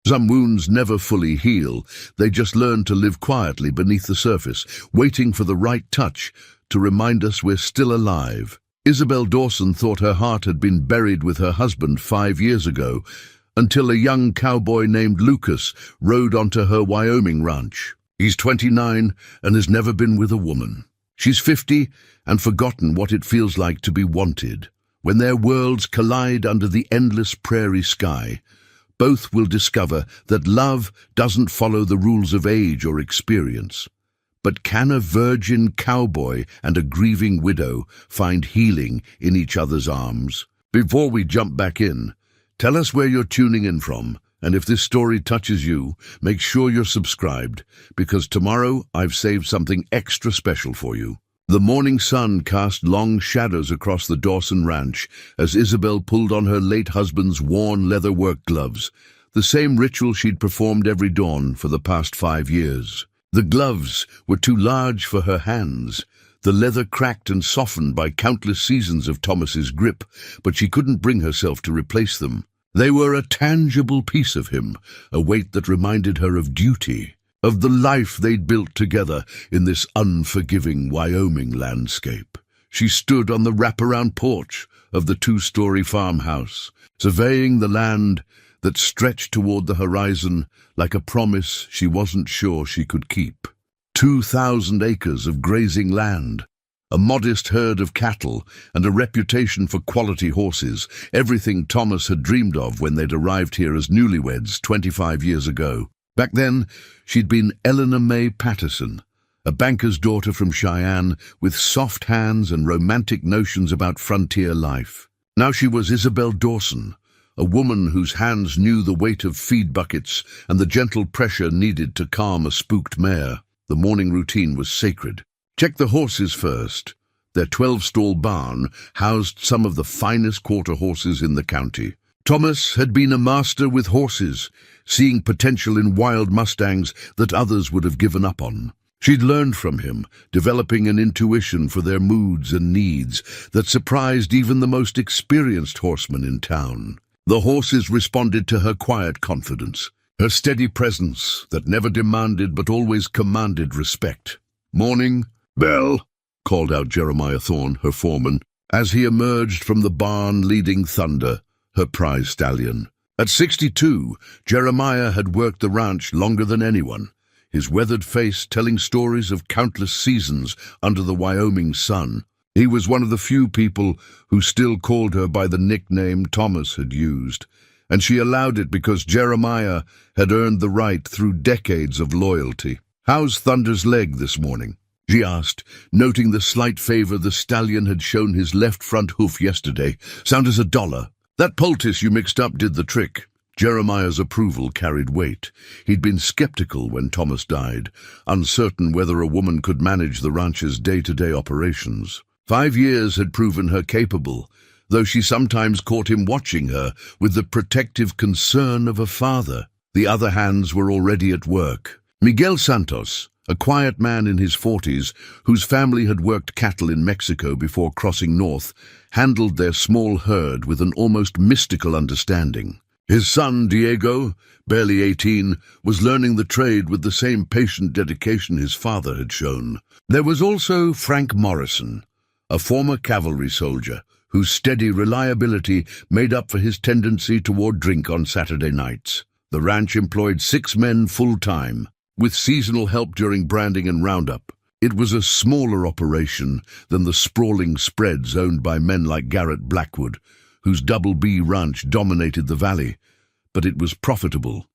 Some wounds never fully heal. They just learn to live quietly beneath the surface, waiting for the right touch to remind us we're still alive. Isabel Dawson thought her heart had been buried with her husband 5 years ago, until a young cowboy named Lucas rode onto her Wyoming ranch. He's 29 and has never been with a woman. She's 50 and forgotten what it feels like to be wanted. When their worlds collide under the endless prairie sky, both will discover that love doesn't follow the rules of age or experience. But can a virgin cowboy and a grieving widow find healing in each other's arms? Before we jump back in, tell us where you're tuning in from, and if this story touches you, make sure you're subscribed, because tomorrow I've saved something extra special for you. The morning sun cast long shadows across the Dawson ranch as Isabel pulled on her late husband's worn leather work gloves, the same ritual she'd performed every dawn for the past 5 years. The gloves were too large for her hands, the leather cracked and softened by countless seasons of Thomas's grip, but she couldn't bring herself to replace them. They were a tangible piece of him, a weight that reminded her of duty, of the life they'd built together in this unforgiving Wyoming landscape. She stood on the wraparound porch of the 2-story farmhouse, surveying the land that stretched toward the horizon like a promise she wasn't sure she could keep. 2,000 acres of grazing land, a modest herd of cattle, and a reputation for quality horses, everything Thomas had dreamed of when they'd arrived here as newlyweds 25 years ago. Back then, she'd been Eleanor May Patterson, a banker's daughter from Cheyenne with soft hands and romantic notions about frontier life. Now she was Isabel Dawson, a woman whose hands knew the weight of feed buckets and the gentle pressure needed to calm a spooked mare. The morning routine was sacred. Check the horses first. Their 12-stall barn housed some of the finest quarter horses in the county. Thomas had been a master with horses, seeing potential in wild mustangs that others would have given up on. She'd learned from him, developing an intuition for their moods and needs that surprised even the most experienced horsemen in town. The horses responded to her quiet confidence, her steady presence that never demanded but always commanded respect. "Morning, Belle," called out Jeremiah Thorne, her foreman, as he emerged from the barn leading Thunder, her prize stallion. At 62, Jeremiah had worked the ranch longer than anyone, his weathered face telling stories of countless seasons under the Wyoming sun. He was one of the few people who still called her by the nickname Thomas had used, and she allowed it because Jeremiah had earned the right through decades of loyalty. "How's Thunder's leg this morning?" she asked, noting the slight favor the stallion had shown his left front hoof yesterday. "Sound as $1. That poultice you mixed up did the trick." Jeremiah's approval carried weight. He'd been skeptical when Thomas died, uncertain whether a woman could manage the ranch's day-to-day operations. 5 years had proven her capable, though she sometimes caught him watching her with the protective concern of a father. The other hands were already at work. Miguel Santos, a quiet man in his 40s, whose family had worked cattle in Mexico before crossing north, handled their small herd with an almost mystical understanding. His son, Diego, barely 18, was learning the trade with the same patient dedication his father had shown. There was also Frank Morrison, a former cavalry soldier, whose steady reliability made up for his tendency toward drink on Saturday nights. The ranch employed 6 men full-time, with seasonal help during branding and roundup. It was a smaller operation than the sprawling spreads owned by men like Garrett Blackwood, whose Double B ranch dominated the valley, but it was profitable,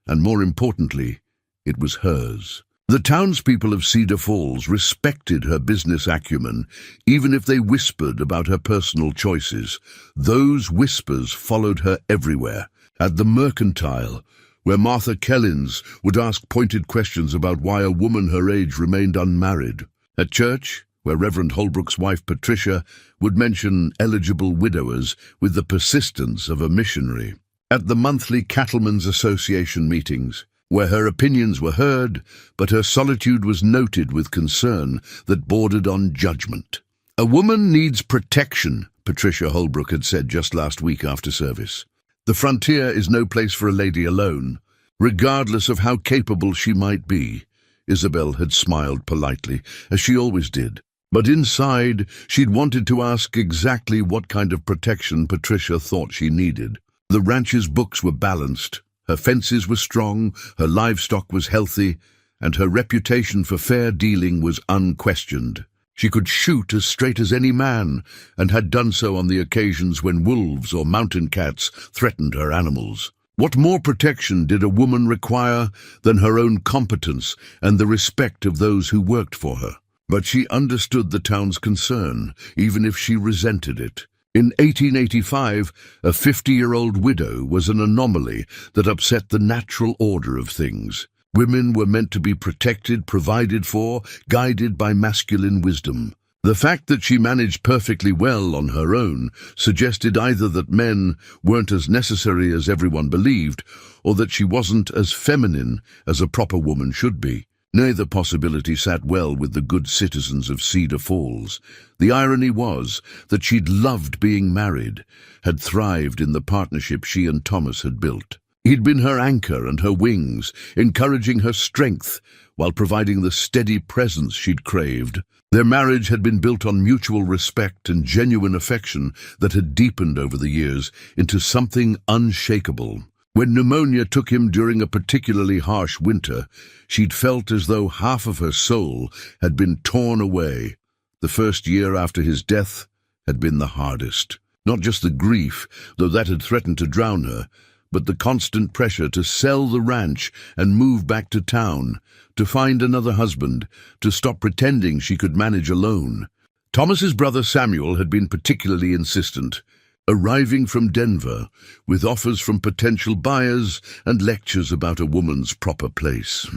and more importantly, it was hers. The townspeople of Cedar Falls respected her business acumen, even if they whispered about her personal choices. Those whispers followed her everywhere. At the Mercantile, where Martha Kellins would ask pointed questions about why a woman her age remained unmarried. At church, where Reverend Holbrook's wife Patricia would mention eligible widowers with the persistence of a missionary. At the monthly Cattlemen's Association meetings, where her opinions were heard, but her solitude was noted with concern that bordered on judgment. "A woman needs protection," Patricia Holbrook had said just last week after service. "The frontier is no place for a lady alone. regardless of how capable she might be. Isabel had smiled politely, as she always did. But inside, she'd wanted to ask exactly what kind of protection Patricia thought she needed. The ranch's books were balanced, her fences were strong, her livestock was healthy, and her reputation for fair dealing was unquestioned. She could shoot as straight as any man, and had done so on the occasions when wolves or mountain cats threatened her animals. What more protection did a woman require than her own competence and the respect of those who worked for her? But she understood the town's concern, even if she resented it. In 1885, a 50-year-old widow was an anomaly that upset the natural order of things. Women were meant to be protected, provided for, guided by masculine wisdom. The fact that she managed perfectly well on her own suggested either that men weren't as necessary as everyone believed, or that she wasn't as feminine as a proper woman should be. Neither possibility sat well with the good citizens of Cedar Falls. The irony was that she'd loved being married, had thrived in the partnership she and Thomas had built. He'd been her anchor and her wings, encouraging her strength while providing the steady presence she'd craved. Their marriage had been built on mutual respect and genuine affection that had deepened over the years into something unshakable. When pneumonia took him during a particularly harsh winter, she'd felt as though half of her soul had been torn away. The first year after his death had been the hardest. Not just the grief, though that had threatened to drown her, but the constant pressure to sell the ranch and move back to town, to find another husband, to stop pretending she could manage alone. Thomas's brother Samuel had been particularly insistent, arriving from Denver with offers from potential buyers and lectures about a woman's proper place.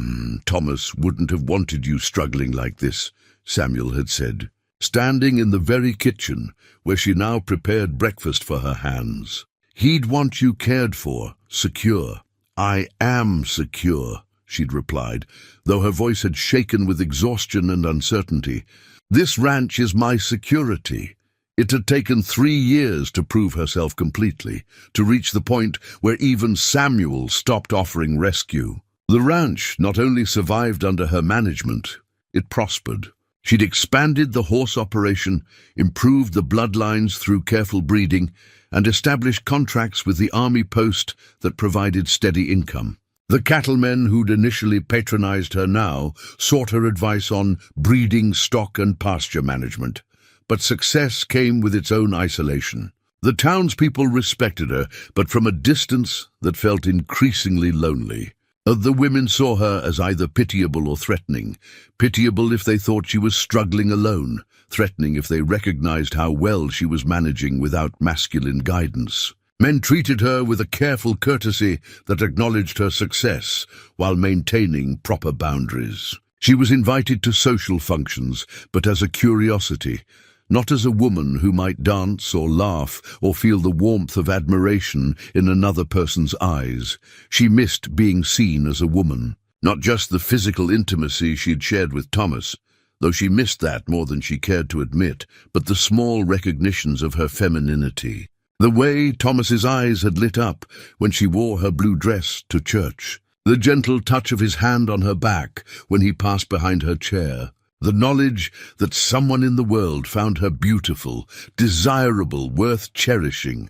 Thomas wouldn't have wanted you struggling like this, Samuel had said, standing in the very kitchen where she now prepared breakfast for her hands. He'd want you cared for, secure. I am secure, she'd replied, though her voice had shaken with exhaustion and uncertainty. This ranch is my security. It had taken 3 years to prove herself completely, to reach the point where even Samuel stopped offering rescue. The ranch not only survived under her management, it prospered. She'd expanded the horse operation, improved the bloodlines through careful breeding, and established contracts with the army post that provided steady income. The cattlemen who'd initially patronized her now sought her advice on breeding, stock, and pasture management. But success came with its own isolation. The townspeople respected her, but from a distance that felt increasingly lonely. The women saw her as either pitiable or threatening. Pitiable if they thought she was struggling alone, threatening if they recognized how well she was managing without masculine guidance. Men treated her with a careful courtesy that acknowledged her success while maintaining proper boundaries. She was invited to social functions, but as a curiosity, not as a woman who might dance or laugh or feel the warmth of admiration in another person's eyes. She missed being seen as a woman, not just the physical intimacy she'd shared with Thomas, though she missed that more than she cared to admit, but the small recognitions of her femininity. The way Thomas's eyes had lit up when she wore her blue dress to church, the gentle touch of his hand on her back when he passed behind her chair, the knowledge that someone in the world found her beautiful, desirable, worth cherishing.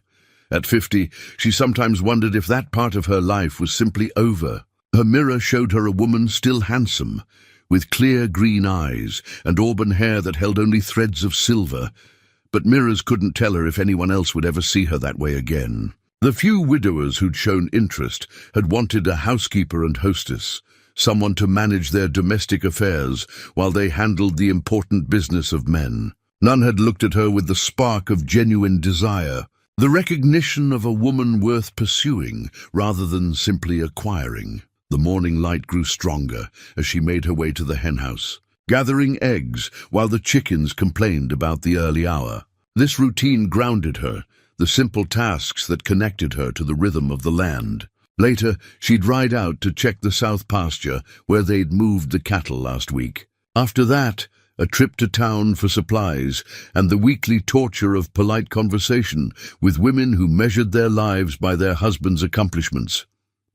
At 50, she sometimes wondered if that part of her life was simply over. Her mirror showed her a woman still handsome, with clear green eyes and auburn hair that held only threads of silver, but mirrors couldn't tell her if anyone else would ever see her that way again. The few widowers who'd shown interest had wanted a housekeeper and hostess, someone to manage their domestic affairs while they handled the important business of men. None had looked at her with the spark of genuine desire, the recognition of a woman worth pursuing rather than simply acquiring. The morning light grew stronger as she made her way to the henhouse, gathering eggs while the chickens complained about the early hour. This routine grounded her, the simple tasks that connected her to the rhythm of the land. Later, she'd ride out to check the south pasture where they'd moved the cattle last week. After that, a trip to town for supplies and the weekly torture of polite conversation with women who measured their lives by their husbands' accomplishments.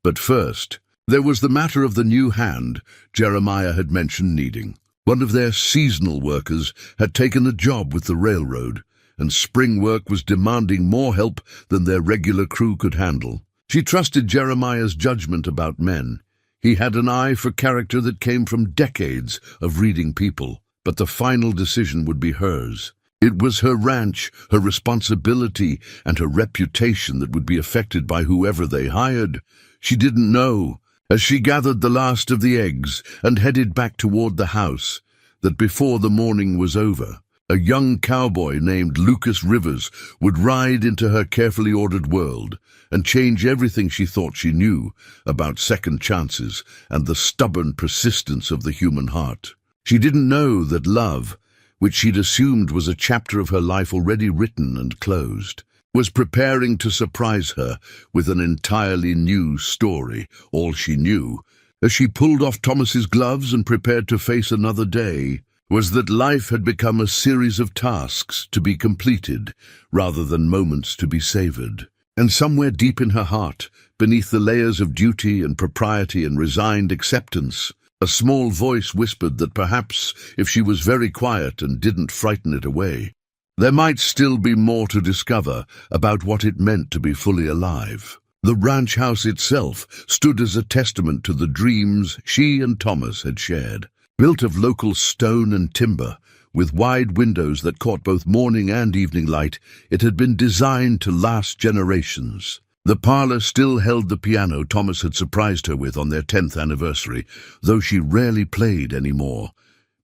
But first, There was the matter of the new hand Jeremiah had mentioned needing. One of their seasonal workers had taken a job with the railroad, and spring work was demanding more help than their regular crew could handle. She trusted Jeremiah's judgment about men. He had an eye for character that came from decades of reading people, but the final decision would be hers. It was her ranch, her responsibility, and her reputation that would be affected by whoever they hired. She didn't know, as she gathered the last of the eggs and headed back toward the house, that before the morning was over, a young cowboy named Lucas Rivers would ride into her carefully ordered world and change everything she thought she knew about second chances and the stubborn persistence of the human heart. She didn't know that love, which she'd assumed was a chapter of her life already written and closed, was preparing to surprise her with an entirely new story. All she knew, as she pulled off Thomas's gloves and prepared to face another day, was that life had become a series of tasks to be completed rather than moments to be savored. And somewhere deep in her heart, beneath the layers of duty and propriety and resigned acceptance, a small voice whispered that perhaps, if she was very quiet and didn't frighten it away, there might still be more to discover about what it meant to be fully alive. The ranch house itself stood as a testament to the dreams she and Thomas had shared. Built of local stone and timber, with wide windows that caught both morning and evening light, it had been designed to last generations. The parlor still held the piano Thomas had surprised her with on their 10th anniversary, though she rarely played anymore.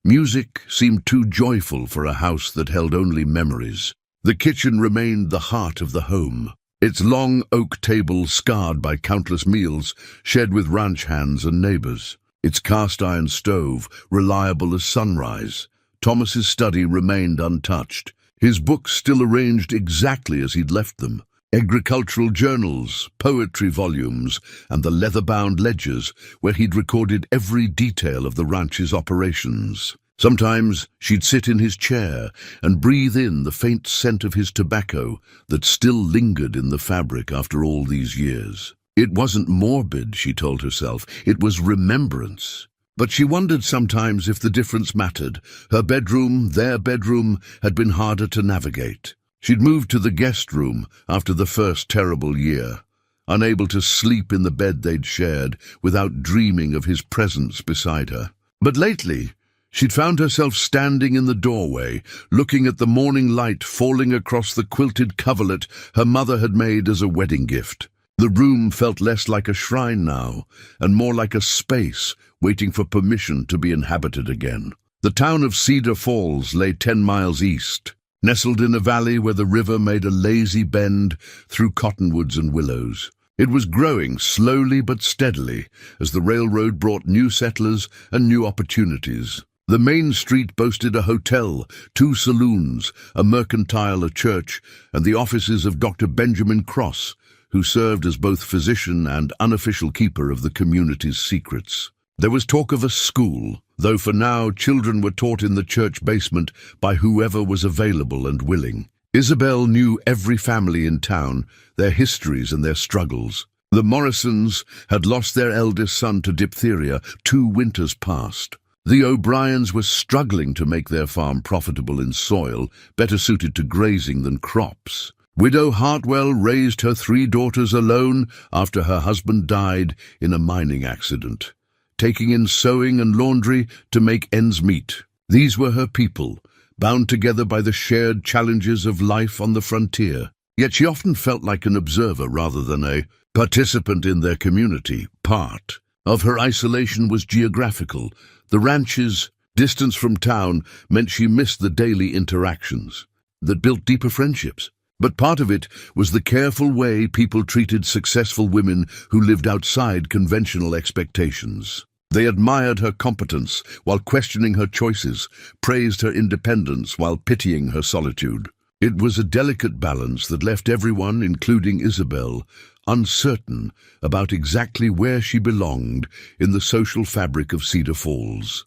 Music seemed too joyful for a house that held only memories. The kitchen remained the heart of the home, its long oak table scarred by countless meals shared with ranch hands and neighbors, its cast-iron stove reliable as sunrise. Thomas's study remained untouched, his books still arranged exactly as he'd left them. Agricultural journals, poetry volumes, and the leather-bound ledgers where he'd recorded every detail of the ranch's operations. Sometimes she'd sit in his chair and breathe in the faint scent of his tobacco that still lingered in the fabric after all these years. It wasn't morbid, she told herself, it was remembrance. But she wondered sometimes if the difference mattered. Her bedroom, their bedroom, had been harder to navigate. She'd moved to the guest room after the first terrible year, unable to sleep in the bed they'd shared without dreaming of his presence beside her. But lately, she'd found herself standing in the doorway, looking at the morning light falling across the quilted coverlet her mother had made as a wedding gift. The room felt less like a shrine now, and more like a space waiting for permission to be inhabited again. The town of Cedar Falls lay 10 miles east, nestled in a valley where the river made a lazy bend through cottonwoods and willows. It was growing slowly but steadily as the railroad brought new settlers and new opportunities. The main street boasted a hotel, 2 saloons, a mercantile, a church, and the offices of Dr. Benjamin Cross, who served as both physician and unofficial keeper of the community's secrets. There was talk of a school, though for now children were taught in the church basement by whoever was available and willing. Isabel knew every family in town, their histories and their struggles. The Morrisons had lost their eldest son to diphtheria 2 winters past. The O'Briens were struggling to make their farm profitable in soil better suited to grazing than crops. Widow Hartwell raised her 3 daughters alone after her husband died in a mining accident, taking in sewing and laundry to make ends meet. These were her people, bound together by the shared challenges of life on the frontier. Yet she often felt like an observer rather than a participant in their community. Part of her isolation was geographical. The ranch's distance from town meant she missed the daily interactions that built deeper friendships. But part of it was the careful way people treated successful women who lived outside conventional expectations. They admired her competence while questioning her choices, praised her independence while pitying her solitude. It was a delicate balance that left everyone, including Isabel, uncertain about exactly where she belonged in the social fabric of Cedar Falls.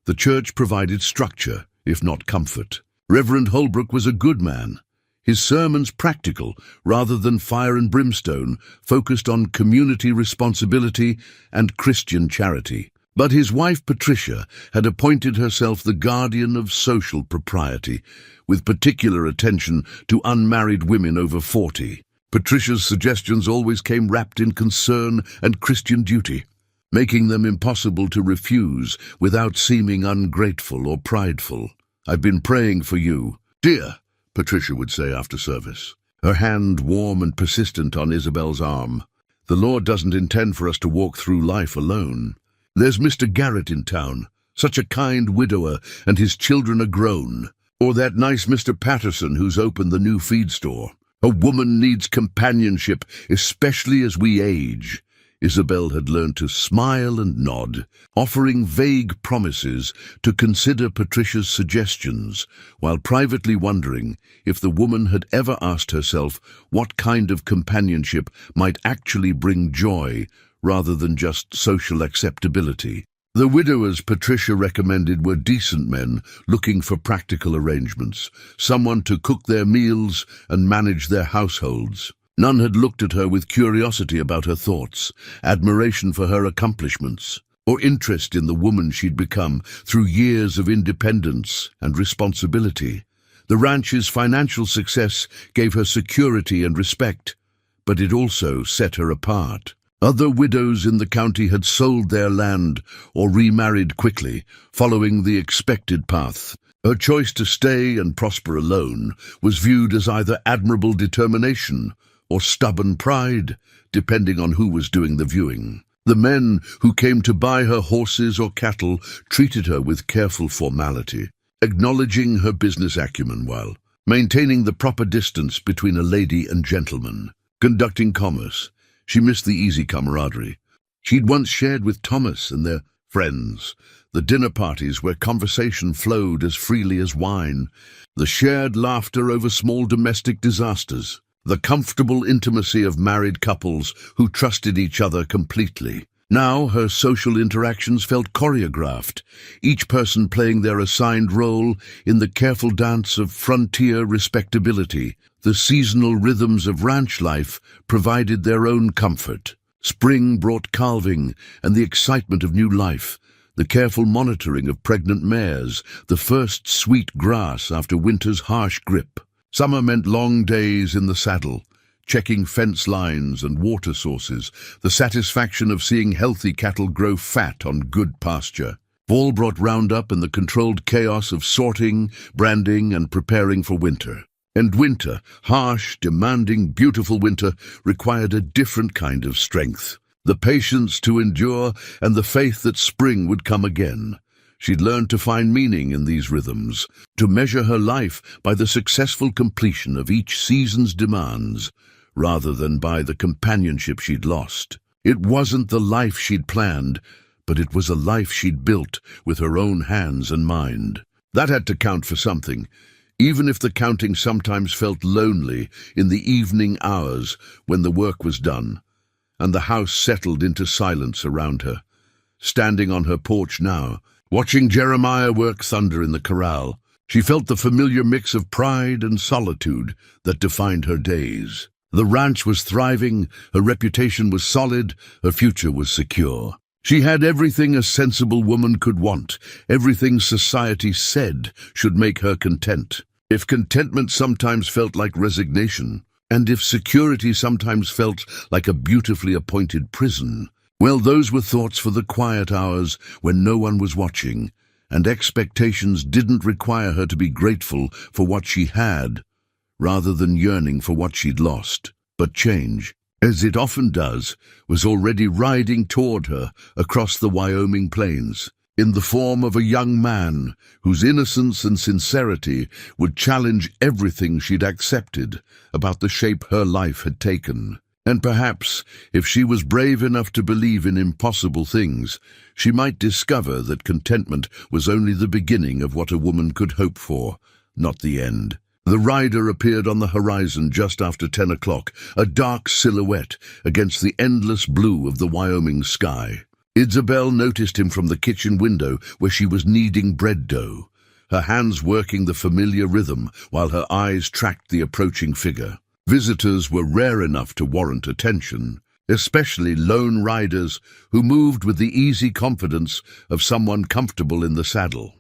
The church provided structure, if not comfort. Reverend Holbrook was a good man. His sermons practical, rather than fire and brimstone, focused on community responsibility and Christian charity. But his wife Patricia had appointed herself the guardian of social propriety, with particular attention to unmarried women over 40. Patricia's suggestions always came wrapped in concern and Christian duty, making them impossible to refuse without seeming ungrateful or prideful. "I've been praying for you, dear," Patricia would say after service, her hand warm and persistent on Isabel's arm. "The Lord doesn't intend for us to walk through life alone. There's Mr. Garrett in town, such a kind widower, and his children are grown. Or that nice Mr. Patterson who's opened the new feed store. A woman needs companionship, especially as we age." Isabel had learned to smile and nod, offering vague promises to consider Patricia's suggestions, while privately wondering if the woman had ever asked herself what kind of companionship might actually bring joy rather than just social acceptability. The widowers Patricia recommended were decent men looking for practical arrangements, someone to cook their meals and manage their households. None had looked at her with curiosity about her thoughts, admiration for her accomplishments, or interest in the woman she'd become through years of independence and responsibility. The ranch's financial success gave her security and respect, but it also set her apart. Other widows in the county had sold their land or remarried quickly, following the expected path. Her choice to stay and prosper alone was viewed as either admirable determination or stubborn pride, depending on who was doing the viewing. The men who came to buy her horses or cattle treated her with careful formality, acknowledging her business acumen while maintaining the proper distance between a lady and gentleman. Conducting commerce, she missed the easy camaraderie she'd once shared with Thomas and their friends, the dinner parties where conversation flowed as freely as wine, the shared laughter over small domestic disasters, the comfortable intimacy of married couples who trusted each other completely. Now her social interactions felt choreographed, each person playing their assigned role in the careful dance of frontier respectability. The seasonal rhythms of ranch life provided their own comfort. Spring brought calving and the excitement of new life, the careful monitoring of pregnant mares, the first sweet grass after winter's harsh grip. Summer meant long days in the saddle, checking fence lines and water sources, the satisfaction of seeing healthy cattle grow fat on good pasture. Fall brought roundup and the controlled chaos of sorting, branding, and preparing for winter. And winter, harsh, demanding, beautiful winter, required a different kind of strength. The patience to endure and the faith that spring would come again. She'd learned to find meaning in these rhythms, to measure her life by the successful completion of each season's demands, rather than by the companionship she'd lost. It wasn't the life she'd planned, but it was a life she'd built with her own hands and mind. That had to count for something, even if the counting sometimes felt lonely in the evening hours when the work was done, and the house settled into silence around her. Standing on her porch now, watching Jeremiah work thunder in the corral, she felt the familiar mix of pride and solitude that defined her days. The ranch was thriving, her reputation was solid, her future was secure. She had everything a sensible woman could want, everything society said should make her content. If contentment sometimes felt like resignation, and if security sometimes felt like a beautifully appointed prison, well, those were thoughts for the quiet hours when no one was watching, and expectations didn't require her to be grateful for what she had, rather than yearning for what she'd lost. But change, as it often does, was already riding toward her across the Wyoming plains, in the form of a young man whose innocence and sincerity would challenge everything she'd accepted about the shape her life had taken. And perhaps, if she was brave enough to believe in impossible things, she might discover that contentment was only the beginning of what a woman could hope for, not the end. The rider appeared on the horizon just after 10 o'clock, a dark silhouette against the endless blue of the Wyoming sky. Isabel noticed him from the kitchen window where she was kneading bread dough. her hands working the familiar rhythm while her eyes tracked the approaching figure. Visitors were rare enough to warrant attention, especially lone riders who moved with the easy confidence of someone comfortable in the saddle.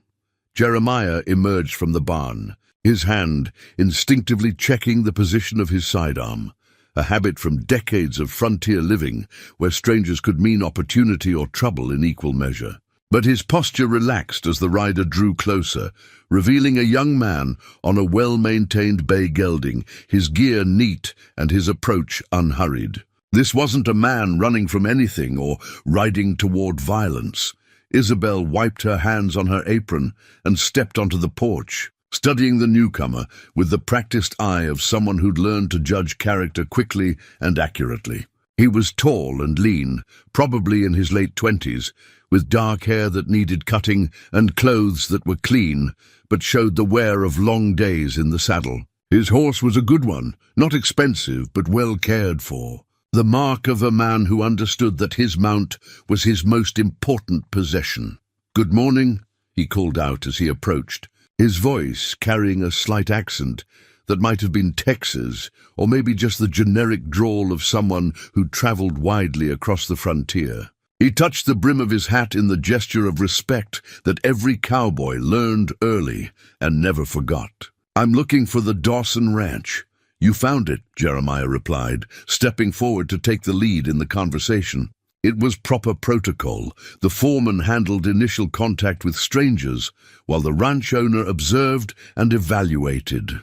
Jeremiah emerged from the barn, his hand instinctively checking the position of his sidearm, a habit from decades of frontier living where strangers could mean opportunity or trouble in equal measure. But his posture relaxed as the rider drew closer, revealing a young man on a well-maintained bay gelding, his gear neat and his approach unhurried. This wasn't a man running from anything or riding toward violence. Isabel wiped her hands on her apron and stepped onto the porch, studying the newcomer with the practiced eye of someone who'd learned to judge character quickly and accurately. He was tall and lean, probably in his late 20s, with dark hair that needed cutting and clothes that were clean, but showed the wear of long days in the saddle. His horse was a good one, not expensive, but well cared for. The mark of a man who understood that his mount was his most important possession. "Good morning," he called out as he approached, his voice carrying a slight accent that might have been Texas, or maybe just the generic drawl of someone who'd traveled widely across the frontier. He touched the brim of his hat in the gesture of respect that every cowboy learned early and never forgot. "I'm looking for the Dawson Ranch." "You found it," Jeremiah replied, stepping forward to take the lead in the conversation. It was proper protocol. The foreman handled initial contact with strangers, while the ranch owner observed and evaluated.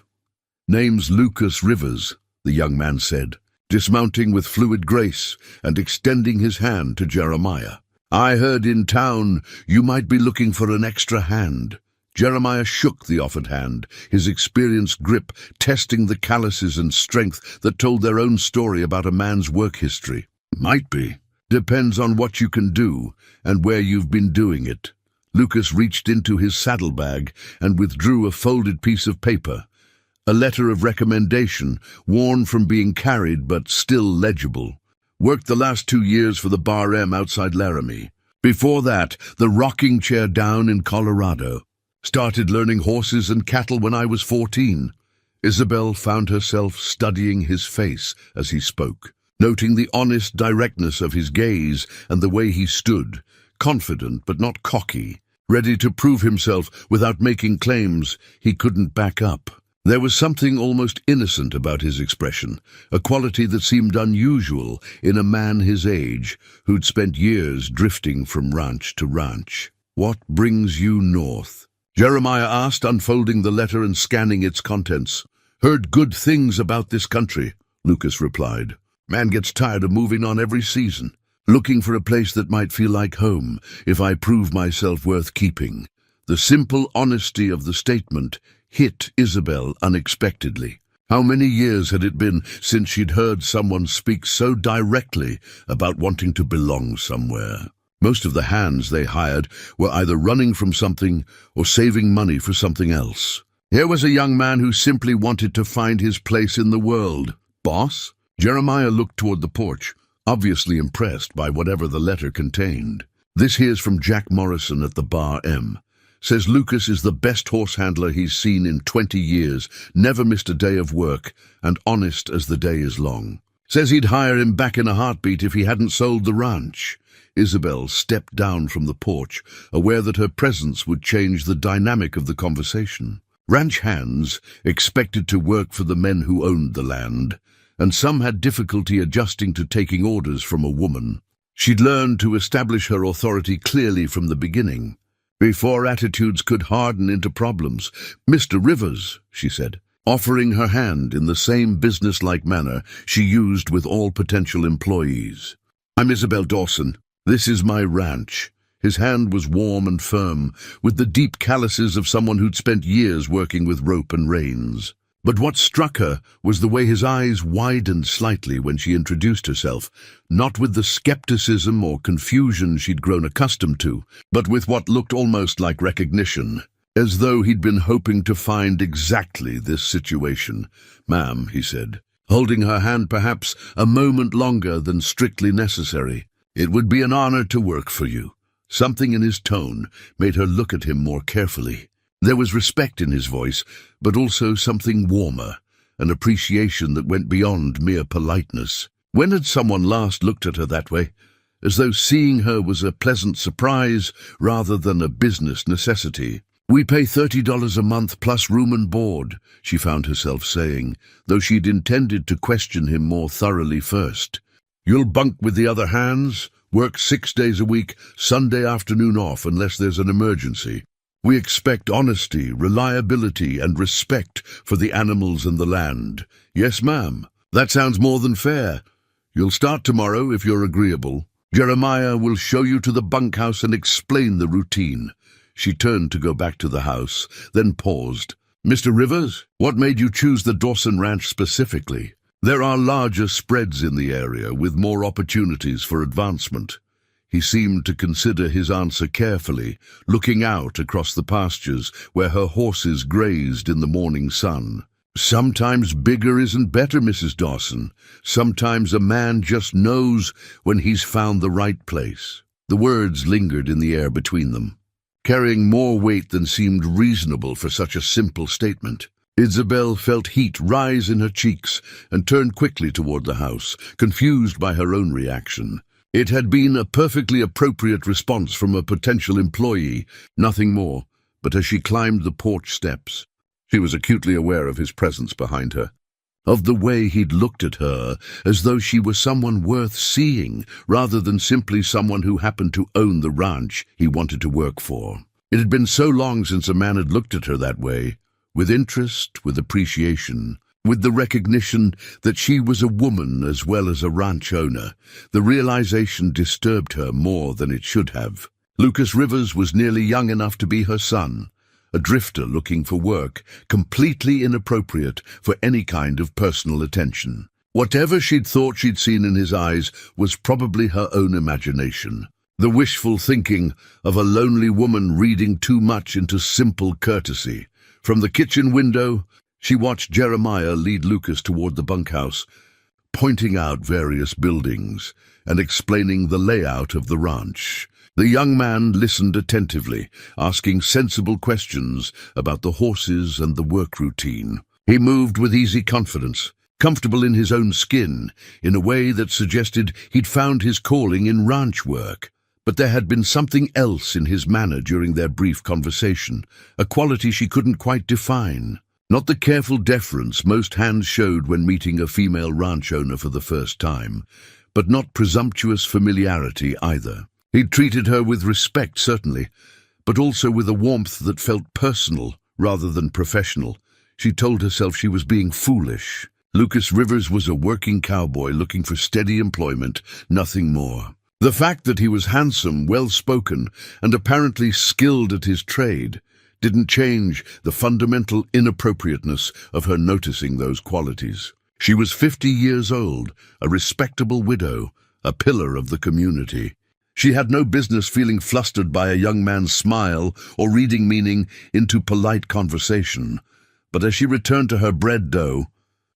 "Name's Lucas Rivers," the young man said, dismounting with fluid grace and extending his hand to Jeremiah. "I heard in town you might be looking for an extra hand." Jeremiah shook the offered hand, his experienced grip testing the calluses and strength that told their own story about a man's work history. "Might be. Depends on what you can do and where you've been doing it." Lucas reached into his saddlebag and withdrew a folded piece of paper, a letter of recommendation, worn from being carried but still legible. "Worked the last 2 years for the Bar M outside Laramie. Before that, the rocking chair down in Colorado. Started learning horses and cattle when I was 14. Isabel found herself studying his face as he spoke, noting the honest directness of his gaze and the way he stood, confident but not cocky, ready to prove himself without making claims he couldn't back up. There was something almost innocent about his expression, a quality that seemed unusual in a man his age who'd spent years drifting from ranch to ranch. "What brings you north?" Jeremiah asked, unfolding the letter and scanning its contents. "Heard good things about this country," Lucas replied. "Man gets tired of moving on every season. Looking for a place that might feel like home if I prove myself worth keeping." The simple honesty of the statement hit Isabel unexpectedly. How many years had it been since she'd heard someone speak so directly about wanting to belong somewhere? Most of the hands they hired were either running from something or saving money for something else. Here was a young man who simply wanted to find his place in the world. "Boss?" Jeremiah looked toward the porch, obviously impressed by whatever the letter contained. "This here's from Jack Morrison at the Bar M. Says Lucas is the best horse handler he's seen in 20 years, never missed a day of work, and honest as the day is long. Says he'd hire him back in a heartbeat if he hadn't sold the ranch." Isabel stepped down from the porch, aware that her presence would change the dynamic of the conversation. Ranch hands expected to work for the men who owned the land, and some had difficulty adjusting to taking orders from a woman. She'd learned to establish her authority clearly from the beginning, before attitudes could harden into problems. "Mr. Rivers," she said, offering her hand in the same businesslike manner she used with all potential employees. "I'm Isabel Dawson. This is my ranch." His hand was warm and firm, with the deep calluses of someone who'd spent years working with rope and reins. But what struck her was the way his eyes widened slightly when she introduced herself, not with the skepticism or confusion she'd grown accustomed to, but with what looked almost like recognition, as though he'd been hoping to find exactly this situation. "Ma'am," he said, holding her hand perhaps a moment longer than strictly necessary, "it would be an honor to work for you." Something in his tone made her look at him more carefully. There was respect in his voice, but also something warmer, an appreciation that went beyond mere politeness. When had someone last looked at her that way? As though seeing her was a pleasant surprise rather than a business necessity. "We pay $30 a month plus room and board," she found herself saying, though she'd intended to question him more thoroughly first. "You'll bunk with the other hands, work 6 days a week, Sunday afternoon off unless there's an emergency. We expect honesty, reliability, and respect for the animals and the land." "Yes, ma'am. That sounds more than fair. You'll start tomorrow if you're agreeable. Jeremiah will show you to the bunkhouse and explain the routine." She turned to go back to the house, then paused. "Mr. Rivers, what made you choose the Dawson Ranch specifically? There are larger spreads in the area with more opportunities for advancement." He seemed to consider his answer carefully, looking out across the pastures where her horses grazed in the morning sun. "Sometimes bigger isn't better, Mrs. Dawson. Sometimes a man just knows when he's found the right place." The words lingered in the air between them, carrying more weight than seemed reasonable for such a simple statement. Isabel felt heat rise in her cheeks and turned quickly toward the house, confused by her own reaction. It had been a perfectly appropriate response from a potential employee, nothing more, but as she climbed the porch steps, she was acutely aware of his presence behind her, of the way he'd looked at her as though she were someone worth seeing, rather than simply someone who happened to own the ranch he wanted to work for. It had been so long since a man had looked at her that way, with interest, with appreciation, with the recognition that she was a woman as well as a ranch owner. The realization disturbed her more than it should have. Lucas Rivers was nearly young enough to be her son, a drifter looking for work, completely inappropriate for any kind of personal attention. Whatever she'd thought she'd seen in his eyes was probably her own imagination, the wishful thinking of a lonely woman reading too much into simple courtesy. From the kitchen window, she watched Jeremiah lead Lucas toward the bunkhouse, pointing out various buildings and explaining the layout of the ranch. The young man listened attentively, asking sensible questions about the horses and the work routine. He moved with easy confidence, comfortable in his own skin, in a way that suggested he'd found his calling in ranch work. But there had been something else in his manner during their brief conversation, a quality she couldn't quite define. Not the careful deference most hands showed when meeting a female ranch owner for the first time, but not presumptuous familiarity either. He'd treated her with respect, certainly, but also with a warmth that felt personal rather than professional. She told herself she was being foolish. Lucas Rivers was a working cowboy looking for steady employment, nothing more. The fact that he was handsome, well-spoken, and apparently skilled at his trade didn't change the fundamental inappropriateness of her noticing those qualities. She was 50 years old, a respectable widow, a pillar of the community. She had no business feeling flustered by a young man's smile or reading meaning into polite conversation. But as she returned to her bread dough,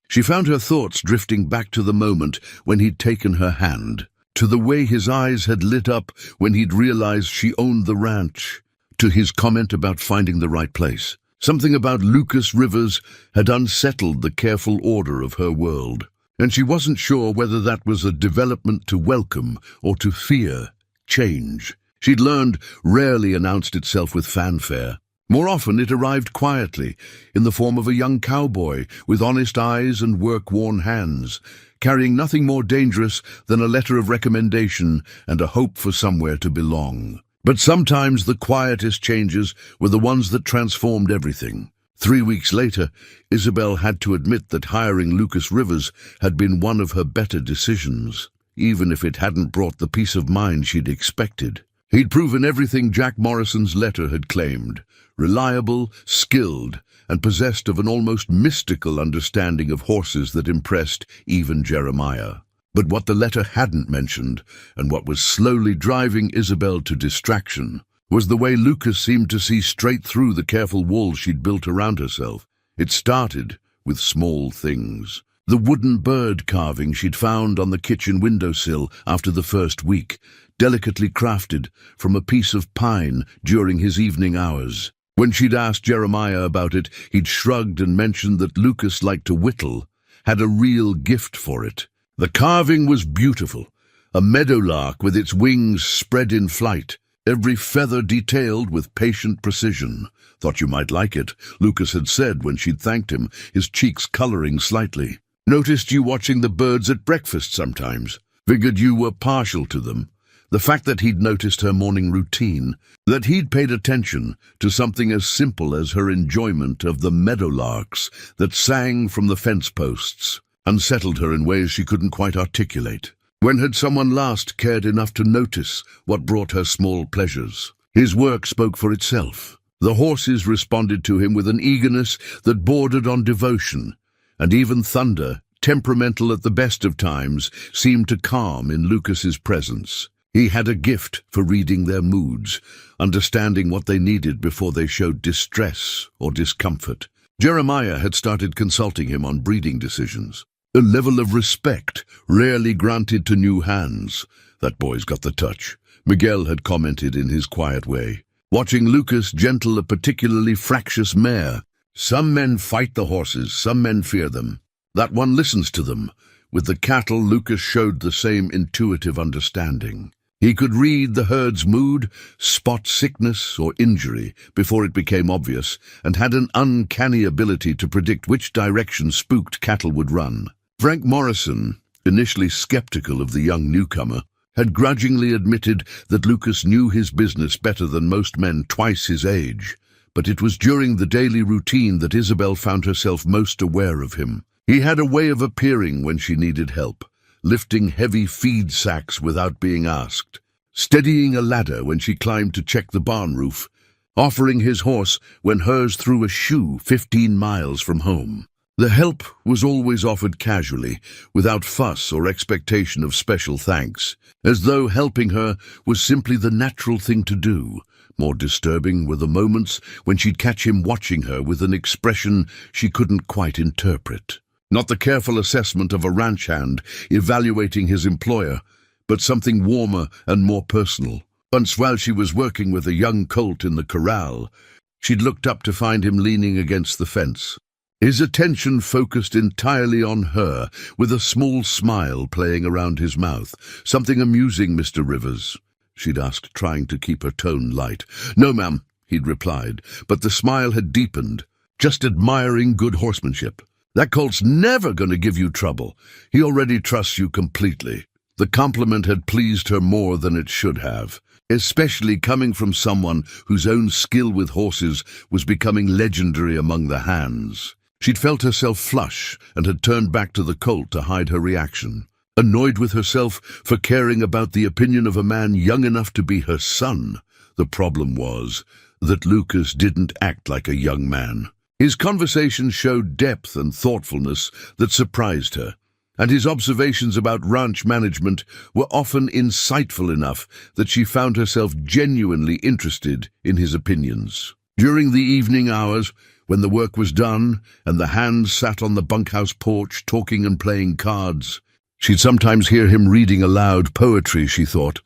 she found her thoughts drifting back to the moment when he'd taken her hand, to the way his eyes had lit up when he'd realized she owned the ranch, to his comment about finding the right place. Something about Lucas Rivers had unsettled the careful order of her world, and she wasn't sure whether that was a development to welcome or to fear. Change, she'd learned, rarely announced itself with fanfare. More often it arrived quietly, in the form of a young cowboy with honest eyes and work-worn hands, carrying nothing more dangerous than a letter of recommendation and a hope for somewhere to belong. But sometimes the quietest changes were the ones that transformed everything. 3 weeks later, Isabel had to admit that hiring Lucas Rivers had been one of her better decisions, even if it hadn't brought the peace of mind she'd expected. He'd proven everything Jack Morrison's letter had claimed: reliable, skilled, and possessed of an almost mystical understanding of horses that impressed even Jeremiah. But what the letter hadn't mentioned, and what was slowly driving Isabel to distraction, was the way Lucas seemed to see straight through the careful walls she'd built around herself. It started with small things. The wooden bird carving she'd found on the kitchen windowsill after the first week, delicately crafted from a piece of pine during his evening hours. When she'd asked Jeremiah about it, he'd shrugged and mentioned that Lucas liked to whittle, had a real gift for it. The carving was beautiful, a meadowlark with its wings spread in flight, every feather detailed with patient precision. "Thought you might like it," Lucas had said when she'd thanked him, his cheeks coloring slightly. "Noticed you watching the birds at breakfast sometimes. Figured you were partial to them." The fact that he'd noticed her morning routine, that he'd paid attention to something as simple as her enjoyment of the meadowlarks that sang from the fence posts, unsettled her in ways she couldn't quite articulate. When had someone last cared enough to notice what brought her small pleasures? His work spoke for itself. The horses responded to him with an eagerness that bordered on devotion, and even thunder, temperamental at the best of times, seemed to calm in Lucas's presence. He had a gift for reading their moods, understanding what they needed before they showed distress or discomfort. Jeremiah had started consulting him on breeding decisions, a level of respect rarely granted to new hands. "That boy's got the touch," Miguel had commented in his quiet way, watching Lucas gentle a particularly fractious mare. "Some men fight the horses, some men fear them. That one listens to them." With the cattle, Lucas showed the same intuitive understanding. He could read the herd's mood, spot sickness or injury before it became obvious, and had an uncanny ability to predict which direction spooked cattle would run. Frank Morrison, initially skeptical of the young newcomer, had grudgingly admitted that Lucas knew his business better than most men twice his age. But it was during the daily routine that Isabel found herself most aware of him. He had a way of appearing when she needed help, lifting heavy feed sacks without being asked, steadying a ladder when she climbed to check the barn roof, offering his horse when hers threw a shoe 15 miles from home. The help was always offered casually, without fuss or expectation of special thanks, as though helping her was simply the natural thing to do. More disturbing were the moments when she'd catch him watching her with an expression she couldn't quite interpret. Not the careful assessment of a ranch hand evaluating his employer, but something warmer and more personal. Once, while she was working with a young colt in the corral, she'd looked up to find him leaning against the fence. His attention focused entirely on her, with a small smile playing around his mouth. "Something amusing, Mr. Rivers?" she'd asked, trying to keep her tone light. "No, ma'am," he'd replied, but the smile had deepened. "Just admiring good horsemanship. That colt's never going to give you trouble. He already trusts you completely." The compliment had pleased her more than it should have, especially coming from someone whose own skill with horses was becoming legendary among the hands. She'd felt herself flush and had turned back to the colt to hide her reaction, annoyed with herself for caring about the opinion of a man young enough to be her son. The problem was that Lucas didn't act like a young man. His conversation showed depth and thoughtfulness that surprised her, and his observations about ranch management were often insightful enough that she found herself genuinely interested in his opinions. During the evening hours, when the work was done and the hands sat on the bunkhouse porch talking and playing cards, she'd sometimes hear him reading aloud poetry, she thought,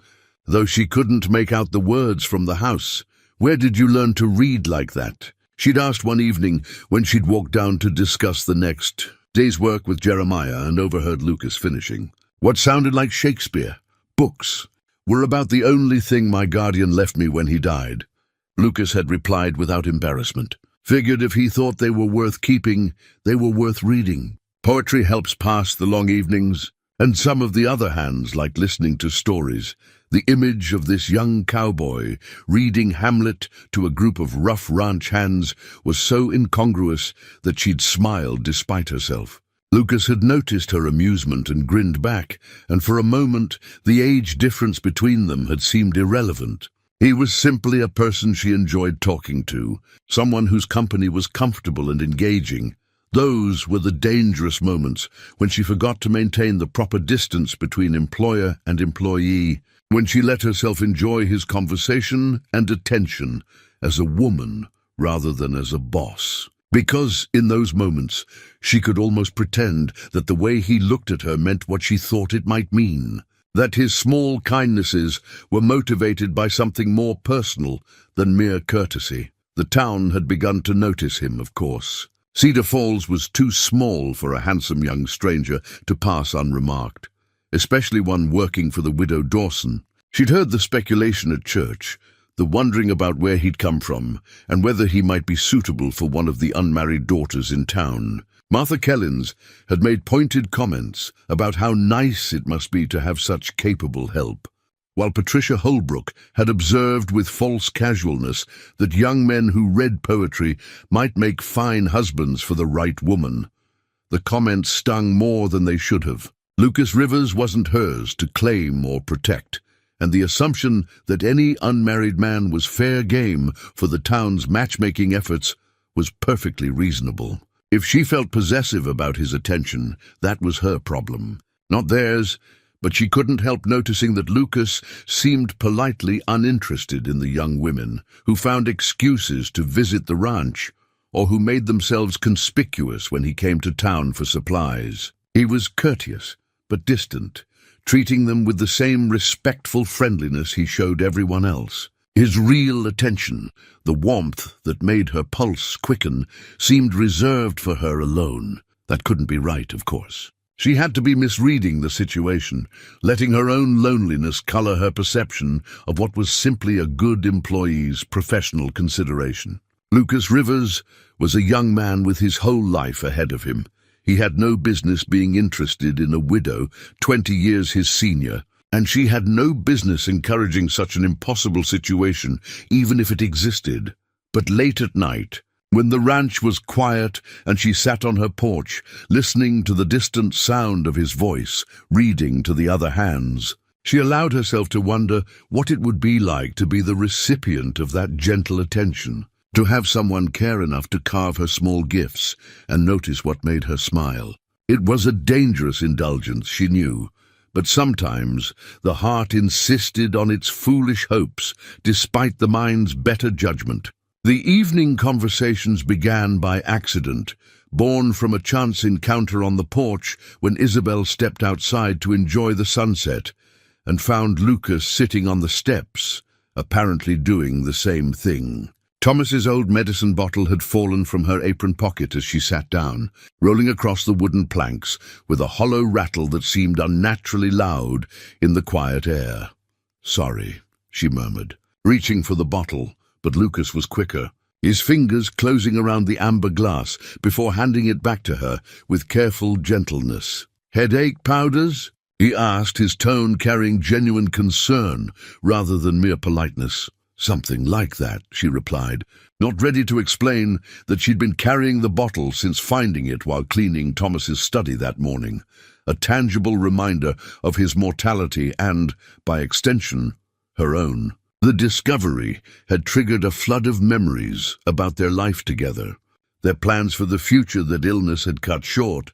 though she couldn't make out the words from the house. "Where did you learn to read like that?" she'd asked one evening when she'd walked down to discuss the next day's work with Jeremiah and overheard Lucas finishing. "What sounded like Shakespeare. Books were about the only thing my guardian left me when he died," Lucas had replied without embarrassment. "Figured if he thought they were worth keeping, they were worth reading. Poetry helps pass the long evenings, and some of the other hands like listening to stories. The image of this young cowboy reading Hamlet to a group of rough ranch hands was so incongruous that she'd smiled despite herself. Lucas had noticed her amusement and grinned back, and for a moment the age difference between them had seemed irrelevant. He was simply a person she enjoyed talking to, someone whose company was comfortable and engaging. Those were the dangerous moments when she forgot to maintain the proper distance between employer and employee, when she let herself enjoy his conversation and attention as a woman rather than as a boss. Because in those moments she could almost pretend that the way he looked at her meant what she thought it might mean, that his small kindnesses were motivated by something more personal than mere courtesy. The town had begun to notice him, of course. Cedar Falls was too small for a handsome young stranger to pass unremarked, especially one working for the widow Dawson. She'd heard the speculation at church, the wondering about where he'd come from, and whether he might be suitable for one of the unmarried daughters in town. Martha Kellins had made pointed comments about how nice it must be to have such capable help, while Patricia Holbrook had observed with false casualness that young men who read poetry might make fine husbands for the right woman. The comments stung more than they should have. Lucas Rivers wasn't hers to claim or protect, and the assumption that any unmarried man was fair game for the town's matchmaking efforts was perfectly reasonable. If she felt possessive about his attention, that was her problem, not theirs, but she couldn't help noticing that Lucas seemed politely uninterested in the young women who found excuses to visit the ranch or who made themselves conspicuous when he came to town for supplies. He was courteous, but distant, treating them with the same respectful friendliness he showed everyone else. His real attention, the warmth that made her pulse quicken, seemed reserved for her alone. That couldn't be right, of course. She had to be misreading the situation, letting her own loneliness color her perception of what was simply a good employee's professional consideration. Lucas Rivers was a young man with his whole life ahead of him. He had no business being interested in a widow 20 years his senior, and she had no business encouraging such an impossible situation, even if it existed. But late at night, when the ranch was quiet and she sat on her porch, listening to the distant sound of his voice, reading to the other hands, she allowed herself to wonder what it would be like to be the recipient of that gentle attention, to have someone care enough to carve her small gifts and notice what made her smile. It was a dangerous indulgence, she knew, but sometimes the heart insisted on its foolish hopes despite the mind's better judgment. The evening conversations began by accident, born from a chance encounter on the porch when Isabel stepped outside to enjoy the sunset and found Lucas sitting on the steps, apparently doing the same thing. Thomas's old medicine bottle had fallen from her apron pocket as she sat down, rolling across the wooden planks with a hollow rattle that seemed unnaturally loud in the quiet air. "Sorry," she murmured, reaching for the bottle, but Lucas was quicker, his fingers closing around the amber glass before handing it back to her with careful gentleness. "Headache powders?" he asked, his tone carrying genuine concern rather than mere politeness. "Something like that," she replied, not ready to explain that she'd been carrying the bottle since finding it while cleaning Thomas's study that morning, a tangible reminder of his mortality and, by extension, her own. The discovery had triggered a flood of memories about their life together, their plans for the future that illness had cut short,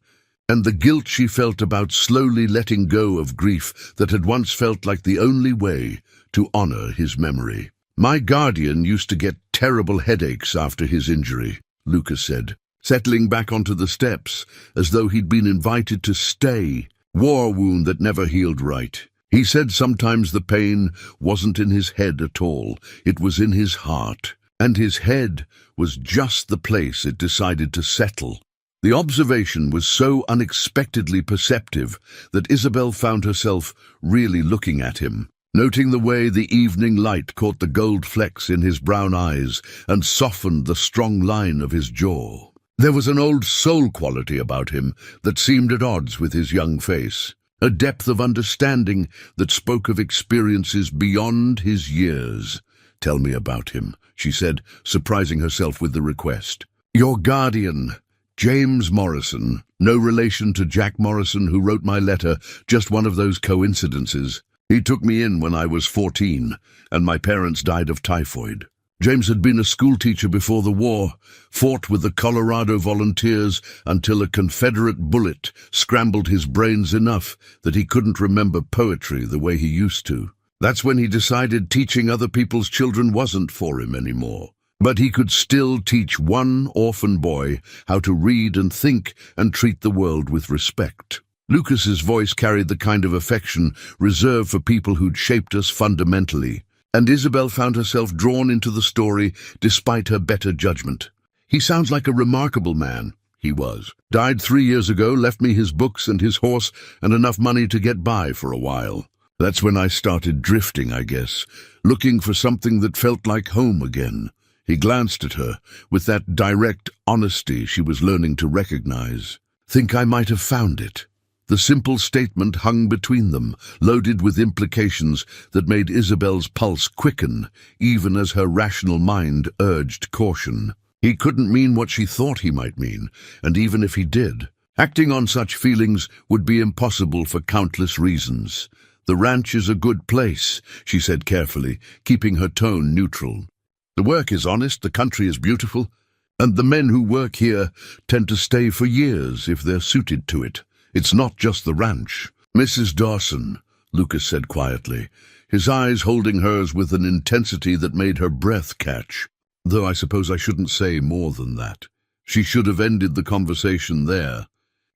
and the guilt she felt about slowly letting go of grief that had once felt like the only way to honor his memory. "My guardian used to get terrible headaches after his injury," Lucas said, settling back onto the steps as though he'd been invited to stay. War wound that never healed right. He said sometimes the pain wasn't in his head at all, it was in his heart, and his head was just the place it decided to settle. The observation was so unexpectedly perceptive that Isabel found herself really looking at him, noting the way the evening light caught the gold flecks in his brown eyes and softened the strong line of his jaw. There was an old soul quality about him that seemed at odds with his young face, a depth of understanding that spoke of experiences beyond his years. "Tell me about him," she said, surprising herself with the request. "Your guardian, James Morrison, no relation to Jack Morrison who wrote my letter, just one of those coincidences. He took me in when I was 14, and my parents died of typhoid. James had been a schoolteacher before the war, fought with the Colorado Volunteers until a Confederate bullet scrambled his brains enough that he couldn't remember poetry the way he used to. That's when he decided teaching other people's children wasn't for him anymore. But he could still teach one orphan boy how to read and think and treat the world with respect." Lucas's voice carried the kind of affection reserved for people who'd shaped us fundamentally. And Isabel found herself drawn into the story despite her better judgment. He sounds like a remarkable man. He was. Died 3 years ago, left me his books and his horse and enough money to get by for a while. That's when I started drifting, I guess, looking for something that felt like home again. He glanced at her with that direct honesty she was learning to recognize. Think I might have found it. The simple statement hung between them, loaded with implications that made Isabel's pulse quicken, even as her rational mind urged caution. He couldn't mean what she thought he might mean, and even if he did, acting on such feelings would be impossible for countless reasons. The ranch is a good place, she said carefully, keeping her tone neutral. The work is honest, the country is beautiful, and the men who work here tend to stay for years if they're suited to it. It's not just the ranch. Mrs. Dawson, Lucas said quietly, his eyes holding hers with an intensity that made her breath catch. Though I suppose I shouldn't say more than that. She should have ended the conversation there.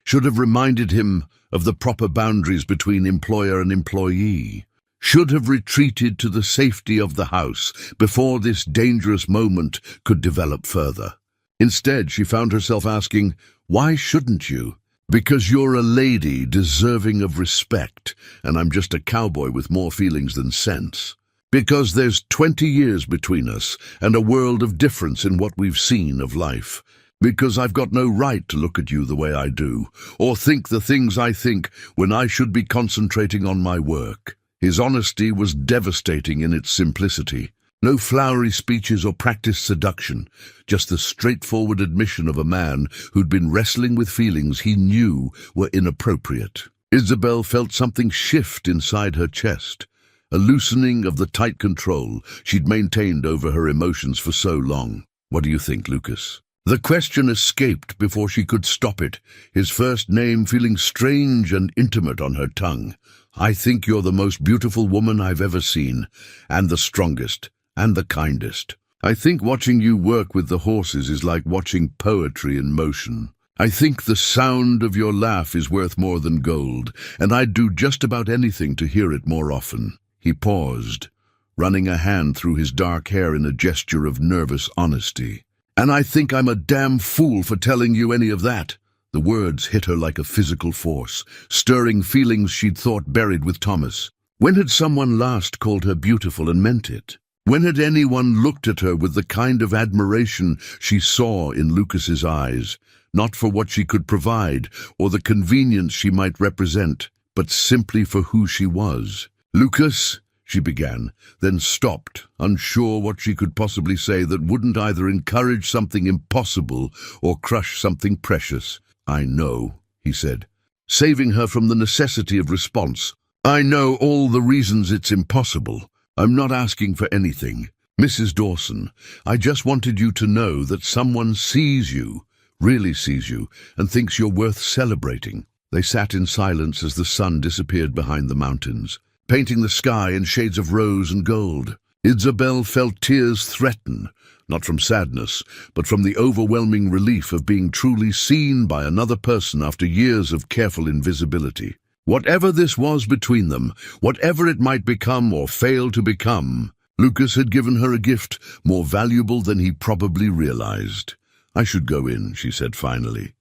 Should have reminded him of the proper boundaries between employer and employee. Should have retreated to the safety of the house before this dangerous moment could develop further. Instead, she found herself asking, "Why shouldn't you?" "Because you're a lady deserving of respect, and I'm just a cowboy with more feelings than sense. Because there's 20 years between us and a world of difference in what we've seen of life. Because I've got no right to look at you the way I do, or think the things I think when I should be concentrating on my work." His honesty was devastating in its simplicity. No flowery speeches or practiced seduction, just the straightforward admission of a man who'd been wrestling with feelings he knew were inappropriate. Isabel felt something shift inside her chest, a loosening of the tight control she'd maintained over her emotions for so long. "What do you think, Lucas?" The question escaped before she could stop it, his first name feeling strange and intimate on her tongue. "I think you're the most beautiful woman I've ever seen, and the strongest, and the kindest. I think watching you work with the horses is like watching poetry in motion. I think the sound of your laugh is worth more than gold, and I'd do just about anything to hear it more often." He paused, running a hand through his dark hair in a gesture of nervous honesty. "And I think I'm a damn fool for telling you any of that." The words hit her like a physical force, stirring feelings she'd thought buried with Thomas. When had someone last called her beautiful and meant it? When had anyone looked at her with the kind of admiration she saw in Lucas's eyes, not for what she could provide or the convenience she might represent, but simply for who she was? "Lucas," she began, then stopped, unsure what she could possibly say that wouldn't either encourage something impossible or crush something precious. "I know," he said, saving her from the necessity of response. "I know all the reasons it's impossible. I'm not asking for anything. Mrs. Dawson, I just wanted you to know that someone sees you, really sees you, and thinks you're worth celebrating." They sat in silence as the sun disappeared behind the mountains, painting the sky in shades of rose and gold. Isabel felt tears threaten, not from sadness, but from the overwhelming relief of being truly seen by another person after years of careful invisibility. Whatever this was between them, whatever it might become or fail to become, Lucas had given her a gift more valuable than he probably realized. "I should go in," she said finally.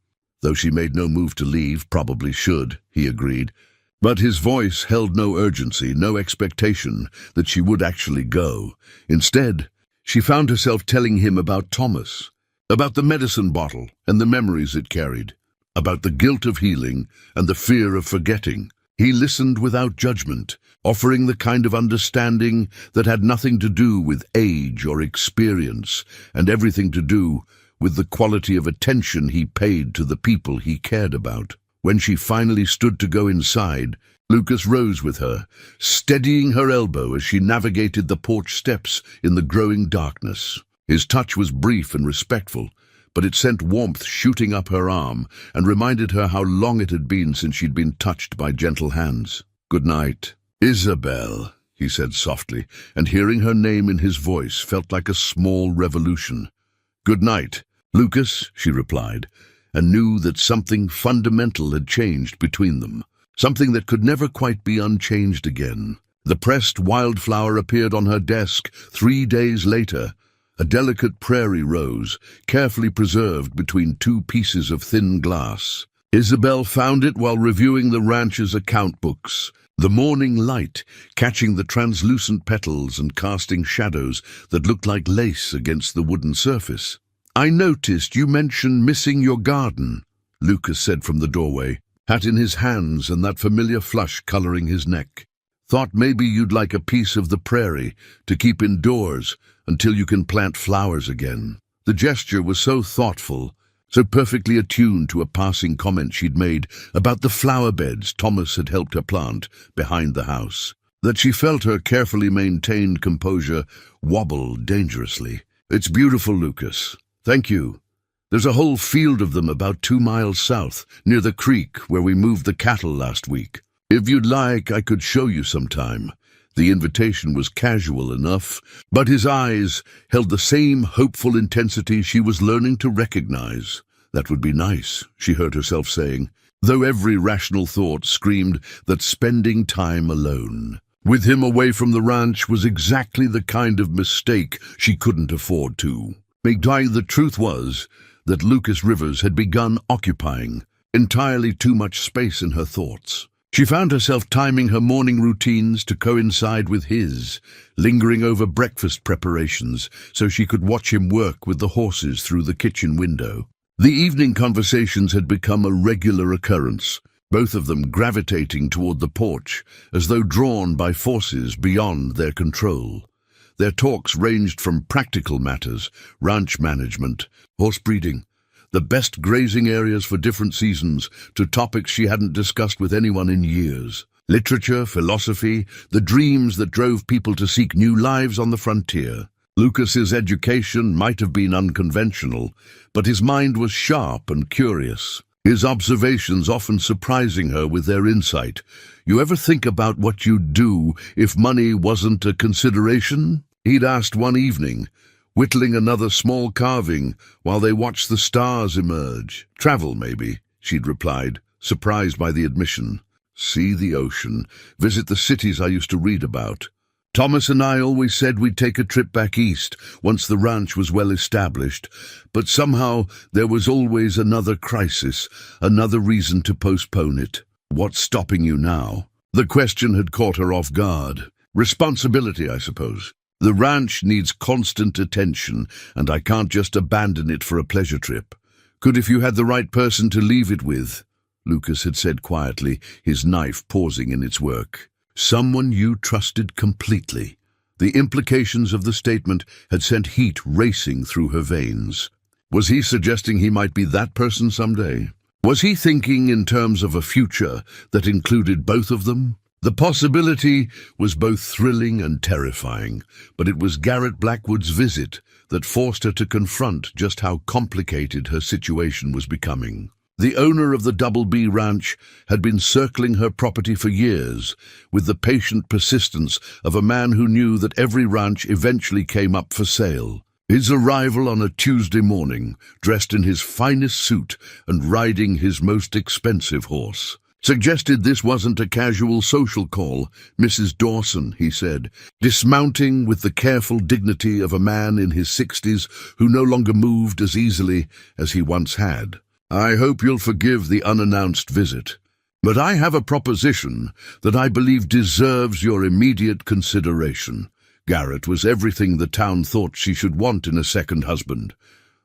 Though she made no move to leave, "Probably should," he agreed. But his voice held no urgency, no expectation that she would actually go. Instead, she found herself telling him about Thomas, about the medicine bottle and the memories it carried, about the guilt of healing and the fear of forgetting. He listened without judgment, offering the kind of understanding that had nothing to do with age or experience, and everything to do with the quality of attention he paid to the people he cared about. When she finally stood to go inside, Lucas rose with her, steadying her elbow as she navigated the porch steps in the growing darkness. His touch was brief and respectful, but it sent warmth shooting up her arm and reminded her how long it had been since she'd been touched by gentle hands. "Good night, Isabel," he said softly, and hearing her name in his voice felt like a small revolution. "Good night, Lucas," she replied, and knew that something fundamental had changed between them, something that could never quite be unchanged again. The pressed wildflower appeared on her desk 3 days later, a delicate prairie rose, carefully preserved between two pieces of thin glass. Isabel found it while reviewing the ranch's account books, the morning light catching the translucent petals and casting shadows that looked like lace against the wooden surface. "I noticed you mentioned missing your garden," Lucas said from the doorway, hat in his hands and that familiar flush coloring his neck. "Thought maybe you'd like a piece of the prairie to keep indoors until you can plant flowers again." The gesture was so thoughtful, so perfectly attuned to a passing comment she'd made about the flower beds Thomas had helped her plant behind the house, that she felt her carefully maintained composure wobble dangerously. "It's beautiful, Lucas. Thank you. There's a whole field of them about 2 miles south, near the creek where we moved the cattle last week. If you'd like, I could show you sometime." The invitation was casual enough, but his eyes held the same hopeful intensity she was learning to recognize. "That would be nice," she heard herself saying, though every rational thought screamed that spending time alone with him away from the ranch was exactly the kind of mistake she couldn't afford to make. The truth was that Lucas Rivers had begun occupying entirely too much space in her thoughts. She found herself timing her morning routines to coincide with his, lingering over breakfast preparations so she could watch him work with the horses through the kitchen window. The evening conversations had become a regular occurrence, both of them gravitating toward the porch as though drawn by forces beyond their control. Their talks ranged from practical matters, ranch management, horse breeding, the best grazing areas for different seasons, to topics she hadn't discussed with anyone in years. Literature, philosophy, the dreams that drove people to seek new lives on the frontier. Lucas's education might have been unconventional, but his mind was sharp and curious, his observations often surprising her with their insight. "You ever think about what you'd do if money wasn't a consideration?" he'd asked one evening, whittling another small carving while they watched the stars emerge. "Travel, maybe," she'd replied, surprised by the admission. "See the ocean, visit the cities I used to read about. Thomas and I always said we'd take a trip back east once the ranch was well established, but somehow there was always another crisis, another reason to postpone it." "What's stopping you now?" The question had caught her off guard. "Responsibility, I suppose. The ranch needs constant attention, and I can't just abandon it for a pleasure trip. Could if you had the right person to leave it with," Lucas had said quietly, his knife pausing in its work. "Someone you trusted completely." The implications of the statement had sent heat racing through her veins. Was he suggesting he might be that person someday? Was he thinking in terms of a future that included both of them? The possibility was both thrilling and terrifying, but it was Garrett Blackwood's visit that forced her to confront just how complicated her situation was becoming. The owner of the Double B Ranch had been circling her property for years, with the patient persistence of a man who knew that every ranch eventually came up for sale. His arrival on a Tuesday morning, dressed in his finest suit and riding his most expensive horse, suggested this wasn't a casual social call. "Mrs. Dawson," he said, dismounting with the careful dignity of a man in his 60s who no longer moved as easily as he once had. "I hope you'll forgive the unannounced visit, but I have a proposition that I believe deserves your immediate consideration." Garrett was everything the town thought she should want in a second husband.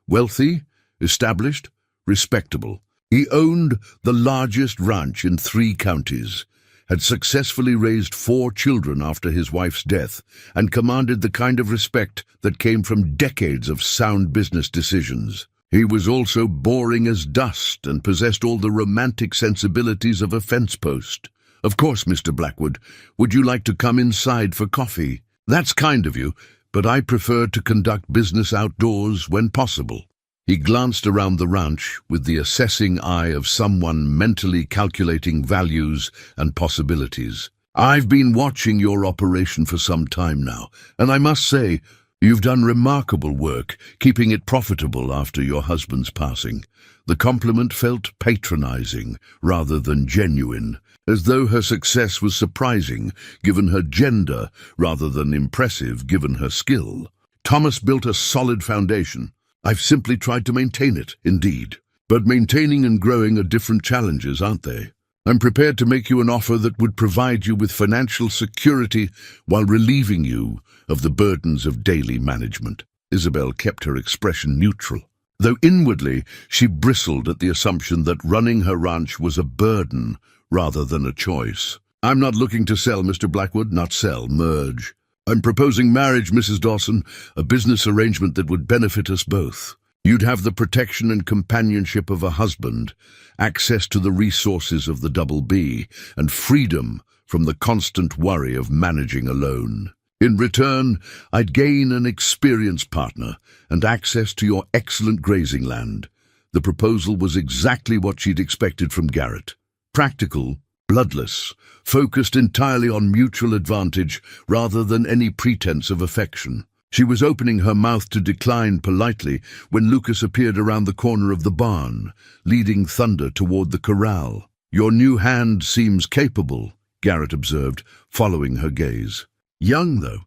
Wealthy, established, respectable. He owned the largest ranch in 3 counties, had successfully raised 4 children after his wife's death, and commanded the kind of respect that came from decades of sound business decisions. He was also boring as dust and possessed all the romantic sensibilities of a fence post. "Of course, Mr. Blackwood, would you like to come inside for coffee?" "That's kind of you, but I prefer to conduct business outdoors when possible." He glanced around the ranch with the assessing eye of someone mentally calculating values and possibilities. "I've been watching your operation for some time now, and I must say, you've done remarkable work keeping it profitable after your husband's passing." The compliment felt patronizing rather than genuine, as though her success was surprising given her gender rather than impressive given her skill. Thomas built a solid foundation. I've simply tried to maintain it, indeed. But maintaining and growing are different challenges, aren't they? I'm prepared to make you an offer that would provide you with financial security while relieving you of the burdens of daily management. Isabel kept her expression neutral, though inwardly she bristled at the assumption that running her ranch was a burden rather than a choice. I'm not looking to sell, Mr. Blackwood, not sell, merge. I'm proposing marriage, Mrs. Dawson, a business arrangement that would benefit us both. You'd have the protection and companionship of a husband, access to the resources of the Double B, and freedom from the constant worry of managing alone. In return, I'd gain an experienced partner and access to your excellent grazing land. The proposal was exactly what she'd expected from Garrett. Practical, bloodless, focused entirely on mutual advantage rather than any pretense of affection. She was opening her mouth to decline politely when Lucas appeared around the corner of the barn, leading Thunder toward the corral. Your new hand seems capable, Garrett observed, following her gaze. Young, though.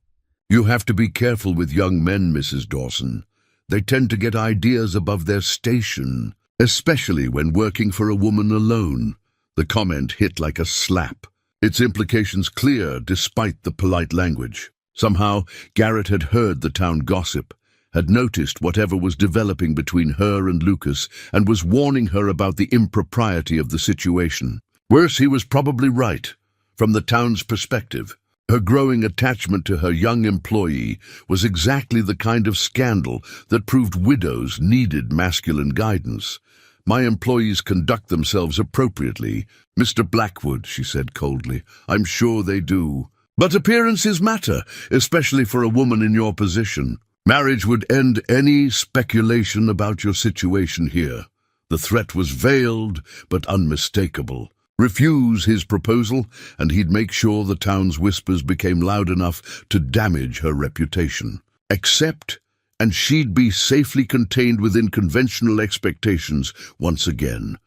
You have to be careful with young men, Mrs. Dawson. They tend to get ideas above their station, especially when working for a woman alone. The comment hit like a slap, its implications clear despite the polite language. Somehow, Garrett had heard the town gossip, had noticed whatever was developing between her and Lucas, and was warning her about the impropriety of the situation. Worse, he was probably right, from the town's perspective. Her growing attachment to her young employee was exactly the kind of scandal that proved widows needed masculine guidance. My employees conduct themselves appropriately, Mr. Blackwood, she said coldly. I'm sure they do. But appearances matter, especially for a woman in your position. Marriage would end any speculation about your situation here. The threat was veiled, but unmistakable. Refuse his proposal, and he'd make sure the town's whispers became loud enough to damage her reputation. Accept, and she'd be safely contained within conventional expectations once again.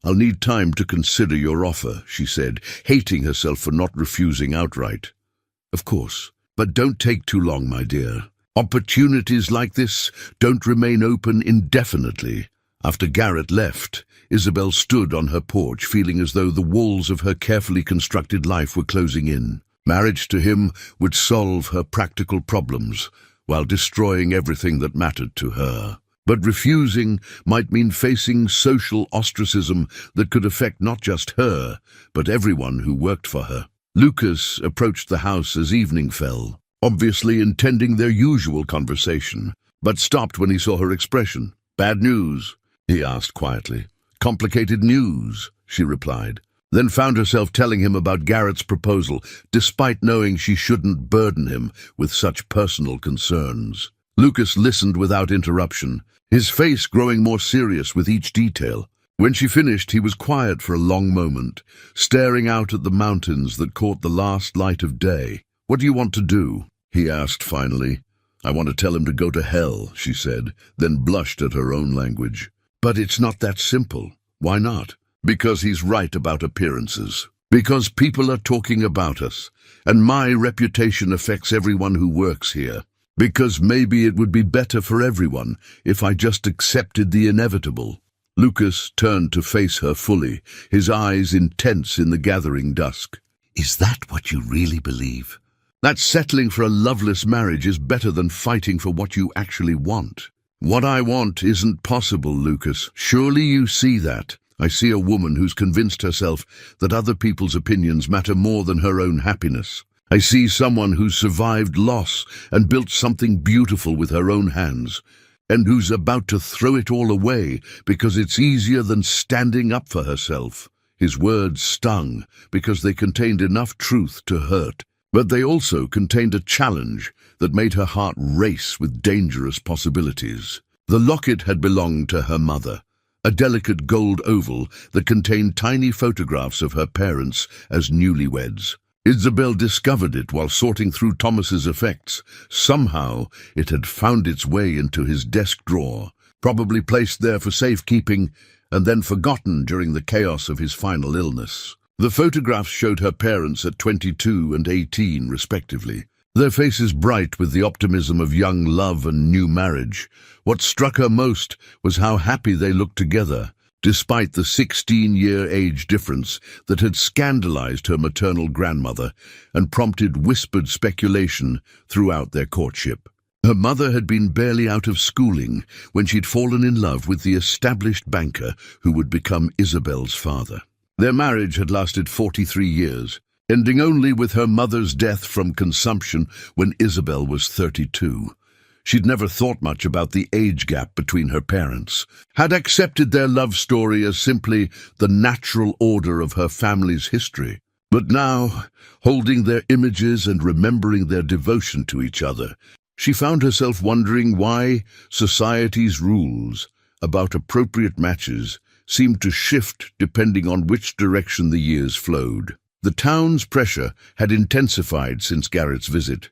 I'll need time to consider your offer, she said, hating herself for not refusing outright. Of course, but don't take too long, my dear. Opportunities like this don't remain open indefinitely. After Garrett left, Isabel stood on her porch, feeling as though the walls of her carefully constructed life were closing in. Marriage to him would solve her practical problems, while destroying everything that mattered to her. But refusing might mean facing social ostracism that could affect not just her, but everyone who worked for her. Lucas approached the house as evening fell, obviously intending their usual conversation, but stopped when he saw her expression. Bad news? He asked quietly. Complicated news, she replied, then found herself telling him about Garrett's proposal, despite knowing she shouldn't burden him with such personal concerns. Lucas listened without interruption, his face growing more serious with each detail. When she finished, he was quiet for a long moment, staring out at the mountains that caught the last light of day. What do you want to do? He asked finally. I want to tell him to go to hell, she said, then blushed at her own language. But it's not that simple. Why not? Because he's right about appearances. Because people are talking about us, and my reputation affects everyone who works here. Because maybe it would be better for everyone if I just accepted the inevitable. Lucas turned to face her fully, his eyes intense in the gathering dusk. Is that what you really believe? That settling for a loveless marriage is better than fighting for what you actually want. What I want isn't possible, Lucas. Surely you see that. I see a woman who's convinced herself that other people's opinions matter more than her own happiness. I see someone who's survived loss and built something beautiful with her own hands, and who's about to throw it all away because it's easier than standing up for herself. His words stung because they contained enough truth to hurt, but they also contained a challenge that made her heart race with dangerous possibilities. The locket had belonged to her mother, a delicate gold oval that contained tiny photographs of her parents as newlyweds. Isabel discovered it while sorting through Thomas's effects. Somehow, it had found its way into his desk drawer, probably placed there for safekeeping, and then forgotten during the chaos of his final illness. The photographs showed her parents at 22 and 18, respectively, their faces bright with the optimism of young love and new marriage. What struck her most was how happy they looked together, despite the 16-year age difference that had scandalized her maternal grandmother and prompted whispered speculation throughout their courtship. Her mother had been barely out of schooling when she'd fallen in love with the established banker who would become Isabel's father. Their marriage had lasted 43 years, ending only with her mother's death from consumption when Isabel was 32. She'd never thought much about the age gap between her parents, had accepted their love story as simply the natural order of her family's history. But now, holding their images and remembering their devotion to each other, she found herself wondering why society's rules about appropriate matches seemed to shift depending on which direction the years flowed. The town's pressure had intensified since Garrett's visit,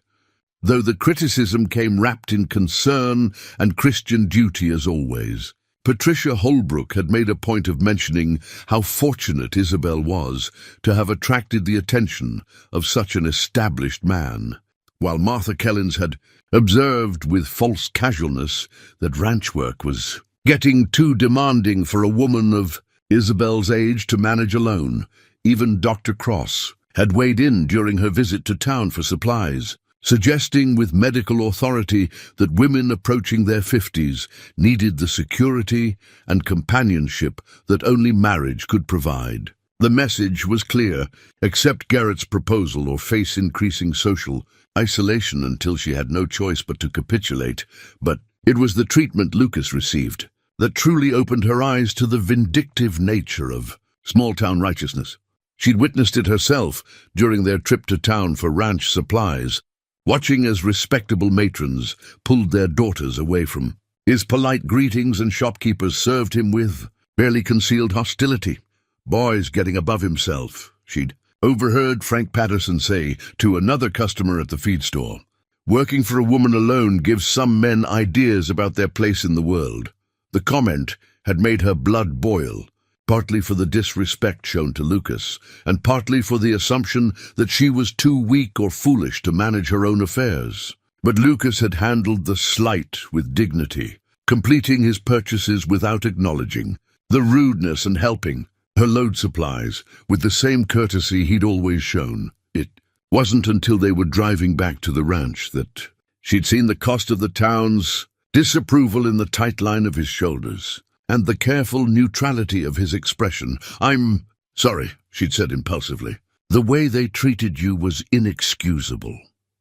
though the criticism came wrapped in concern and Christian duty as always. Patricia Holbrook had made a point of mentioning how fortunate Isabel was to have attracted the attention of such an established man, while Martha Kellins had observed with false casualness that ranch work was getting too demanding for a woman of Isabel's age to manage alone. Even Dr. Cross had weighed in during her visit to town for supplies, suggesting with medical authority that women approaching their 50s needed the security and companionship that only marriage could provide. The message was clear: accept Garrett's proposal or face increasing social isolation until she had no choice but to capitulate. But it was the treatment Lucas received that truly opened her eyes to the vindictive nature of small-town righteousness. She'd witnessed it herself during their trip to town for ranch supplies, watching as respectable matrons pulled their daughters away from his polite greetings and shopkeepers served him with barely concealed hostility. Boy's getting above himself, she'd overheard Frank Patterson say to another customer at the feed store. Working for a woman alone gives some men ideas about their place in the world. The comment had made her blood boil, partly for the disrespect shown to Lucas, and partly for the assumption that she was too weak or foolish to manage her own affairs. But Lucas had handled the slight with dignity, completing his purchases without acknowledging the rudeness and helping her load supplies with the same courtesy he'd always shown. It wasn't until they were driving back to the ranch that she'd seen the cost of the town's disapproval in the tight line of his shoulders and the careful neutrality of his expression. "I'm sorry," she'd said impulsively. "The way they treated you was inexcusable."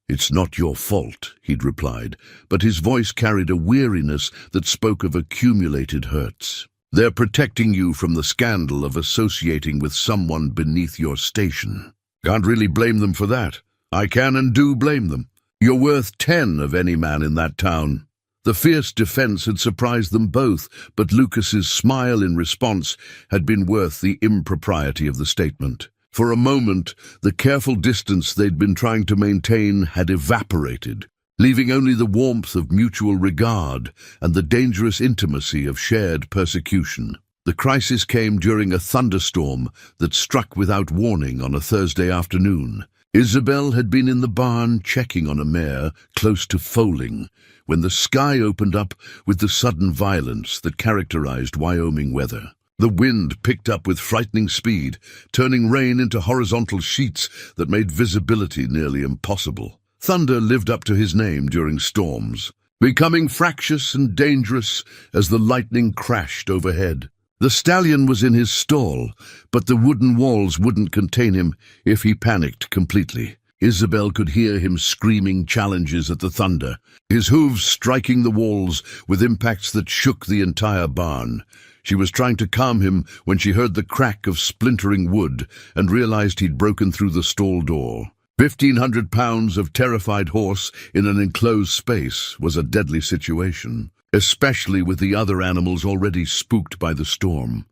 "It's not your fault," he'd replied, but his voice carried a weariness that spoke of accumulated hurts. "They're protecting you from the scandal of associating with someone beneath your station. Can't really blame them for that. I can and do blame them. You're worth 10 of any man in that town." The fierce defense had surprised them both, but Lucas's smile in response had been worth the impropriety of the statement. For a moment, the careful distance they'd been trying to maintain had evaporated, leaving only the warmth of mutual regard and the dangerous intimacy of shared persecution. The crisis came during a thunderstorm that struck without warning on a Thursday afternoon. Isabel had been in the barn checking on a mare close to foaling when the sky opened up with the sudden violence that characterized Wyoming weather. The wind picked up with frightening speed, turning rain into horizontal sheets that made visibility nearly impossible. Thunder lived up to his name during storms, becoming fractious and dangerous as the lightning crashed overhead. The stallion was in his stall, but the wooden walls wouldn't contain him if he panicked completely. Isabel could hear him screaming challenges at the thunder, his hooves striking the walls with impacts that shook the entire barn. She was trying to calm him when she heard the crack of splintering wood and realized he'd broken through the stall door. 1,500 pounds of terrified horse in an enclosed space was a deadly situation, especially with the other animals already spooked by the storm.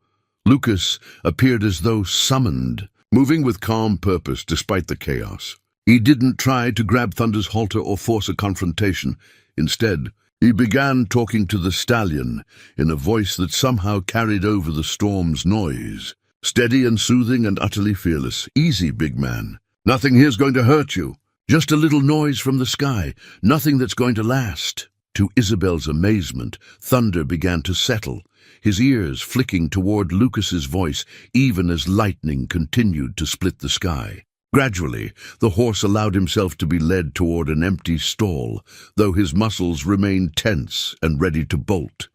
Lucas appeared as though summoned, moving with calm purpose despite the chaos. He didn't try to grab Thunder's halter or force a confrontation. Instead, he began talking to the stallion in a voice that somehow carried over the storm's noise. Steady and soothing and utterly fearless. Easy, big man. Nothing here's going to hurt you. Just a little noise from the sky. Nothing that's going to last. To Isabel's amazement, thunder began to settle, his ears flicking toward Lucas's voice even as lightning continued to split the sky. Gradually, the horse allowed himself to be led toward an empty stall, though his muscles remained tense and ready to bolt.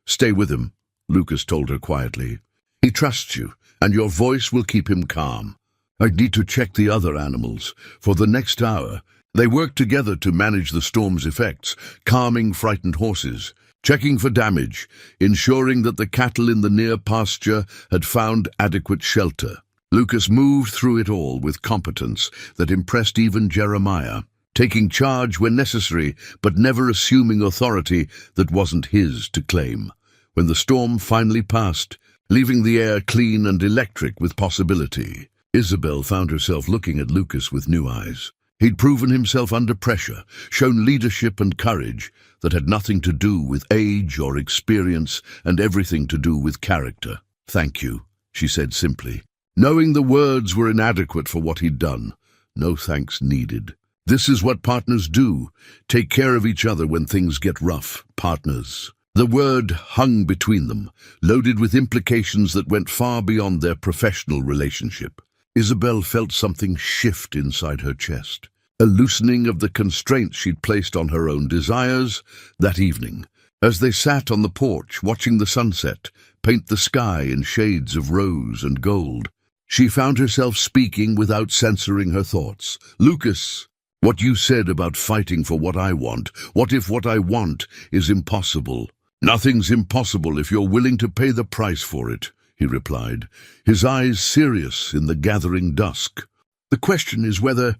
"Stay with him," Lucas told her quietly. "He trusts you, and your voice will keep him calm. I need to check the other animals. For the next hour, they worked together to manage the storm's effects, calming frightened horses, checking for damage, ensuring that the cattle in the near pasture had found adequate shelter. Lucas moved through it all with competence that impressed even Jeremiah, taking charge when necessary, but never assuming authority that wasn't his to claim. When the storm finally passed, leaving the air clean and electric with possibility, Isabel found herself looking at Lucas with new eyes. He'd proven himself under pressure, shown leadership and courage that had nothing to do with age or experience and everything to do with character. "Thank you," she said simply, knowing the words were inadequate for what he'd done. No thanks needed. This is what partners do. Take care of each other when things get rough. Partners. The word hung between them, loaded with implications that went far beyond their professional relationship. Isabel felt something shift inside her chest, a loosening of the constraints she'd placed on her own desires that evening. As they sat on the porch watching the sunset paint the sky in shades of rose and gold, she found herself speaking without censoring her thoughts. "Lucas, what you said about fighting for what I want, what if what I want is impossible?" "Nothing's impossible if you're willing to pay the price for it," he replied, his eyes serious in the gathering dusk. "The question is whether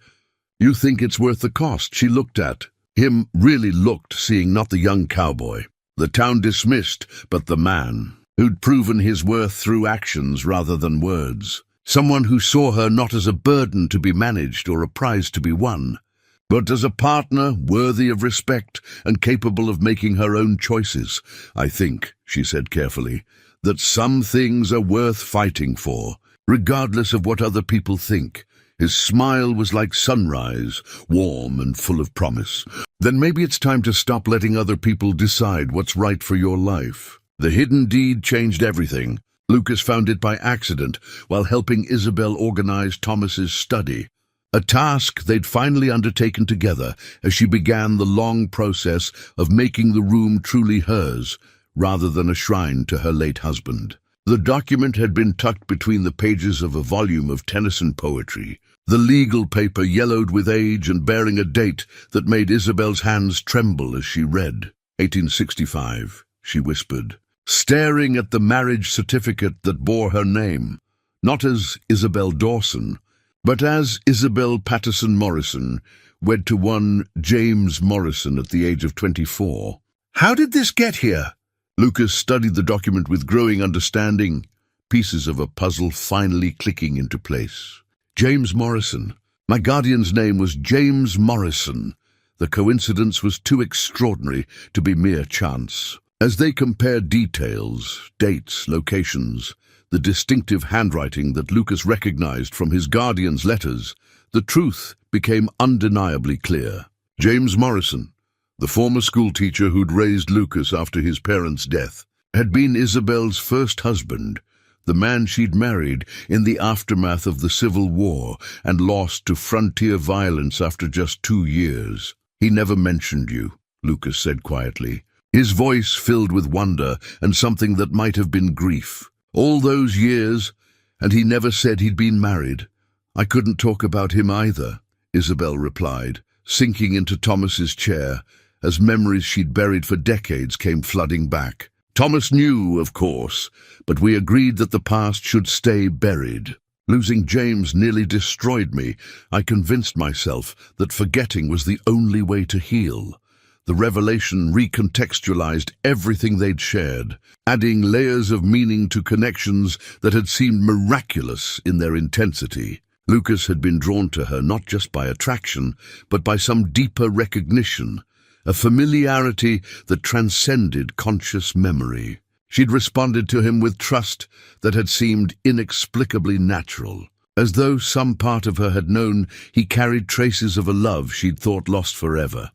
you think it's worth the cost." She looked at him, really looked, seeing not the young cowboy, the town dismissed, but the man who'd proven his worth through actions rather than words. Someone who saw her not as a burden to be managed or a prize to be won, but as a partner worthy of respect and capable of making her own choices. "I think," she said carefully, "that some things are worth fighting for, regardless of what other people think." His smile was like sunrise, warm and full of promise. "Then maybe it's time to stop letting other people decide what's right for your life." The hidden deed changed everything. Lucas found it by accident while helping Isabel organize Thomas's study, a task they'd finally undertaken together as she began the long process of making the room truly hers, rather than a shrine to her late husband. The document had been tucked between the pages of a volume of Tennyson poetry, the legal paper yellowed with age and bearing a date that made Isabel's hands tremble as she read. 1865, she whispered, staring at the marriage certificate that bore her name, not as Isabel Dawson, but as Isabel Patterson Morrison, wed to one James Morrison at the age of 24. How did this get here? Lucas studied the document with growing understanding, pieces of a puzzle finally clicking into place. James Morrison. My guardian's name was James Morrison. The coincidence was too extraordinary to be mere chance. As they compared details, dates, locations, the distinctive handwriting that Lucas recognized from his guardian's letters, the truth became undeniably clear. James Morrison, the former schoolteacher who'd raised Lucas after his parents' death, had been Isabel's first husband, the man she'd married in the aftermath of the Civil War and lost to frontier violence after just 2 years. He never mentioned you, Lucas said quietly, his voice filled with wonder and something that might have been grief. All those years, and he never said he'd been married. I couldn't talk about him either, Isabel replied, sinking into Thomas's chair as memories she'd buried for decades came flooding back. Thomas knew, of course, but we agreed that the past should stay buried. Losing James nearly destroyed me. I convinced myself that forgetting was the only way to heal. The revelation recontextualized everything they'd shared, adding layers of meaning to connections that had seemed miraculous in their intensity. Lucas had been drawn to her not just by attraction, but by some deeper recognition, a familiarity that transcended conscious memory. She'd responded to him with trust that had seemed inexplicably natural, as though some part of her had known he carried traces of a love she'd thought lost forever.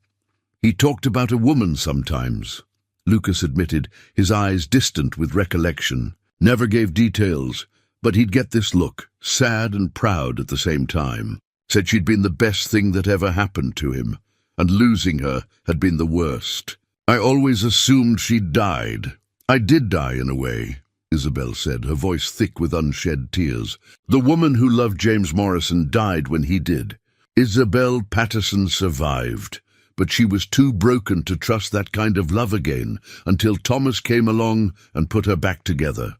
He talked about a woman sometimes, Lucas admitted, his eyes distant with recollection. Never gave details, but he'd get this look, sad and proud at the same time. Said she'd been the best thing that ever happened to him, and losing her had been the worst. I always assumed she'd died. I did die in a way, Isabel said, her voice thick with unshed tears. The woman who loved James Morrison died when he did. Isabel Patterson survived, but she was too broken to trust that kind of love again until Thomas came along and put her back together.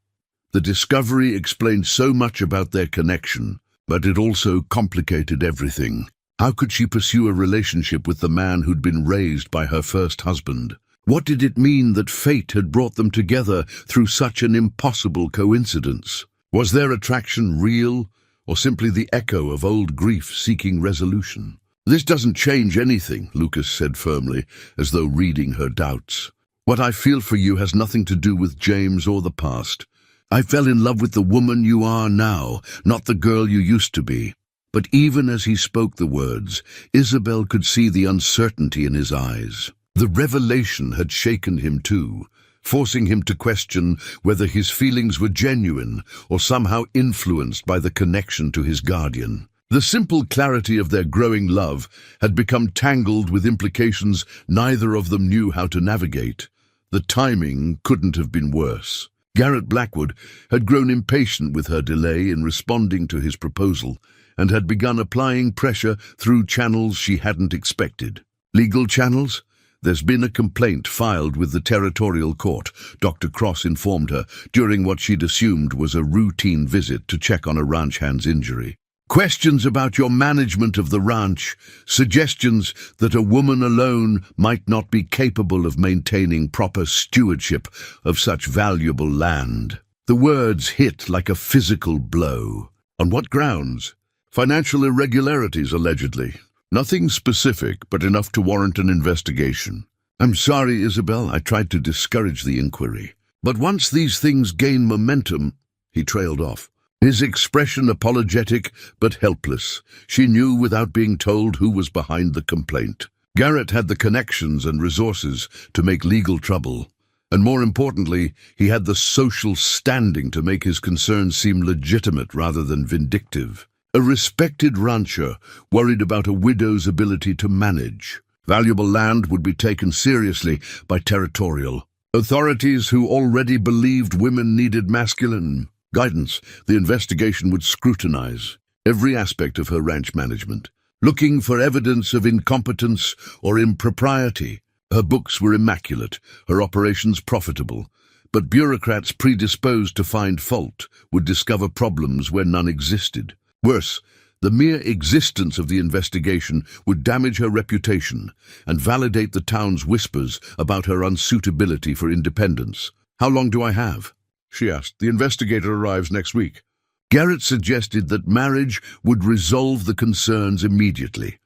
The discovery explained so much about their connection, but it also complicated everything. How could she pursue a relationship with the man who'd been raised by her first husband? What did it mean that fate had brought them together through such an impossible coincidence? Was their attraction real, or simply the echo of old grief seeking resolution? This doesn't change anything, Lucas said firmly, as though reading her doubts. What I feel for you has nothing to do with James or the past. I fell in love with the woman you are now, not the girl you used to be. But even as he spoke the words, Isabel could see the uncertainty in his eyes. The revelation had shaken him too, forcing him to question whether his feelings were genuine or somehow influenced by the connection to his guardian. The simple clarity of their growing love had become tangled with implications neither of them knew how to navigate. The timing couldn't have been worse. Garrett Blackwood had grown impatient with her delay in responding to his proposal and had begun applying pressure through channels she hadn't expected. Legal channels? There's been a complaint filed with the territorial court, Dr. Cross informed her, during what she'd assumed was a routine visit to check on a ranch hand's injury. Questions about your management of the ranch, suggestions that a woman alone might not be capable of maintaining proper stewardship of such valuable land. The words hit like a physical blow. On what grounds? Financial irregularities, allegedly. Nothing specific, but enough to warrant an investigation. I'm sorry, Isabel, I tried to discourage the inquiry. But once these things gain momentum, he trailed off. His expression apologetic but helpless. She knew without being told who was behind the complaint. Garrett had the connections and resources to make legal trouble. And more importantly, he had the social standing to make his concerns seem legitimate rather than vindictive. A respected rancher worried about a widow's ability to manage. Valuable land would be taken seriously by territorial authorities who already believed women needed masculine guidance. The investigation would scrutinize every aspect of her ranch management, looking for evidence of incompetence or impropriety. Her books were immaculate, her operations profitable, but bureaucrats predisposed to find fault would discover problems where none existed. Worse, the mere existence of the investigation would damage her reputation and validate the town's whispers about her unsuitability for independence. How long do I have? She asked. The investigator arrives next week. Garrett suggested that marriage would resolve the concerns immediately.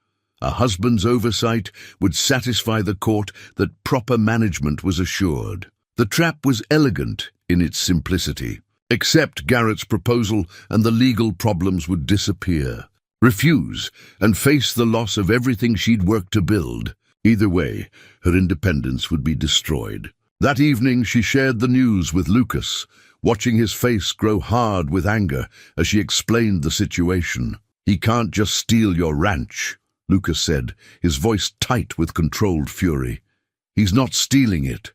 A husband's oversight would satisfy the court that proper management was assured. The trap was elegant in its simplicity. Accept Garrett's proposal and the legal problems would disappear. Refuse and face the loss of everything she'd worked to build. Either way, her independence would be destroyed. That evening she shared the news with Lucas, watching his face grow hard with anger as she explained the situation. He can't just steal your ranch, Lucas said, his voice tight with controlled fury. He's not stealing it.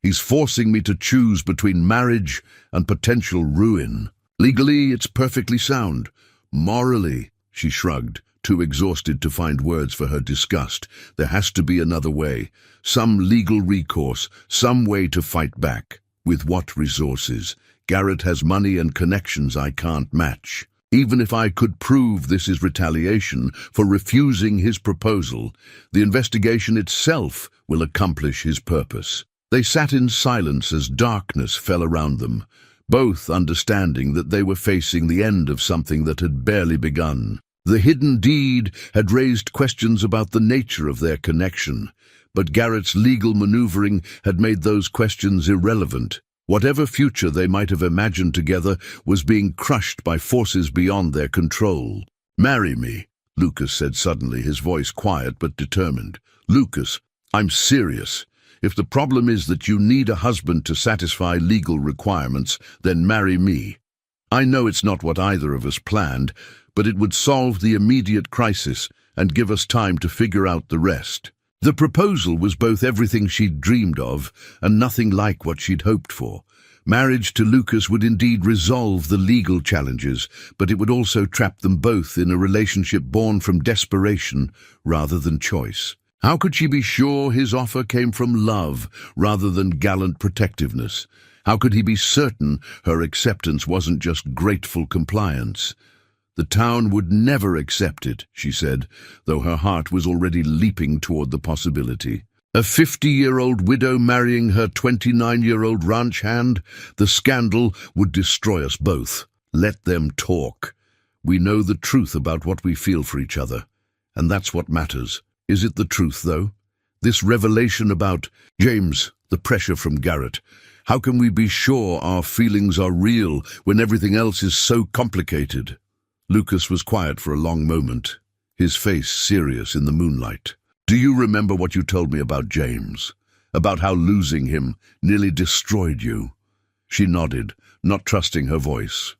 He's forcing me to choose between marriage and potential ruin. Legally, it's perfectly sound. Morally, she shrugged, too exhausted to find words for her disgust. There has to be another way. Some legal recourse, some way to fight back. With what resources? Garrett has money and connections I can't match. Even if I could prove this is retaliation for refusing his proposal, the investigation itself will accomplish his purpose. They sat in silence as darkness fell around them, both understanding that they were facing the end of something that had barely begun. The hidden deed had raised questions about the nature of their connection, but Garrett's legal maneuvering had made those questions irrelevant. Whatever future they might have imagined together was being crushed by forces beyond their control. "Marry me," Lucas said suddenly, his voice quiet but determined. "Lucas, I'm serious. If the problem is that you need a husband to satisfy legal requirements, then marry me. I know it's not what either of us planned, but it would solve the immediate crisis and give us time to figure out the rest." The proposal was both everything she'd dreamed of and nothing like what she'd hoped for. Marriage to Lucas would indeed resolve the legal challenges, but it would also trap them both in a relationship born from desperation rather than choice. How could she be sure his offer came from love rather than gallant protectiveness? How could he be certain her acceptance wasn't just grateful compliance? "The town would never accept it," she said, though her heart was already leaping toward the possibility. A 50-year-old widow marrying her 29-year-old ranch hand? The scandal would destroy us both. Let them talk. We know the truth about what we feel for each other, and that's what matters. Is it the truth, though? This revelation about James, the pressure from Garrett. How can we be sure our feelings are real when everything else is so complicated? Lucas was quiet for a long moment, his face serious in the moonlight. "Do you remember what you told me about James? About how losing him nearly destroyed you?" She nodded, not trusting her voice.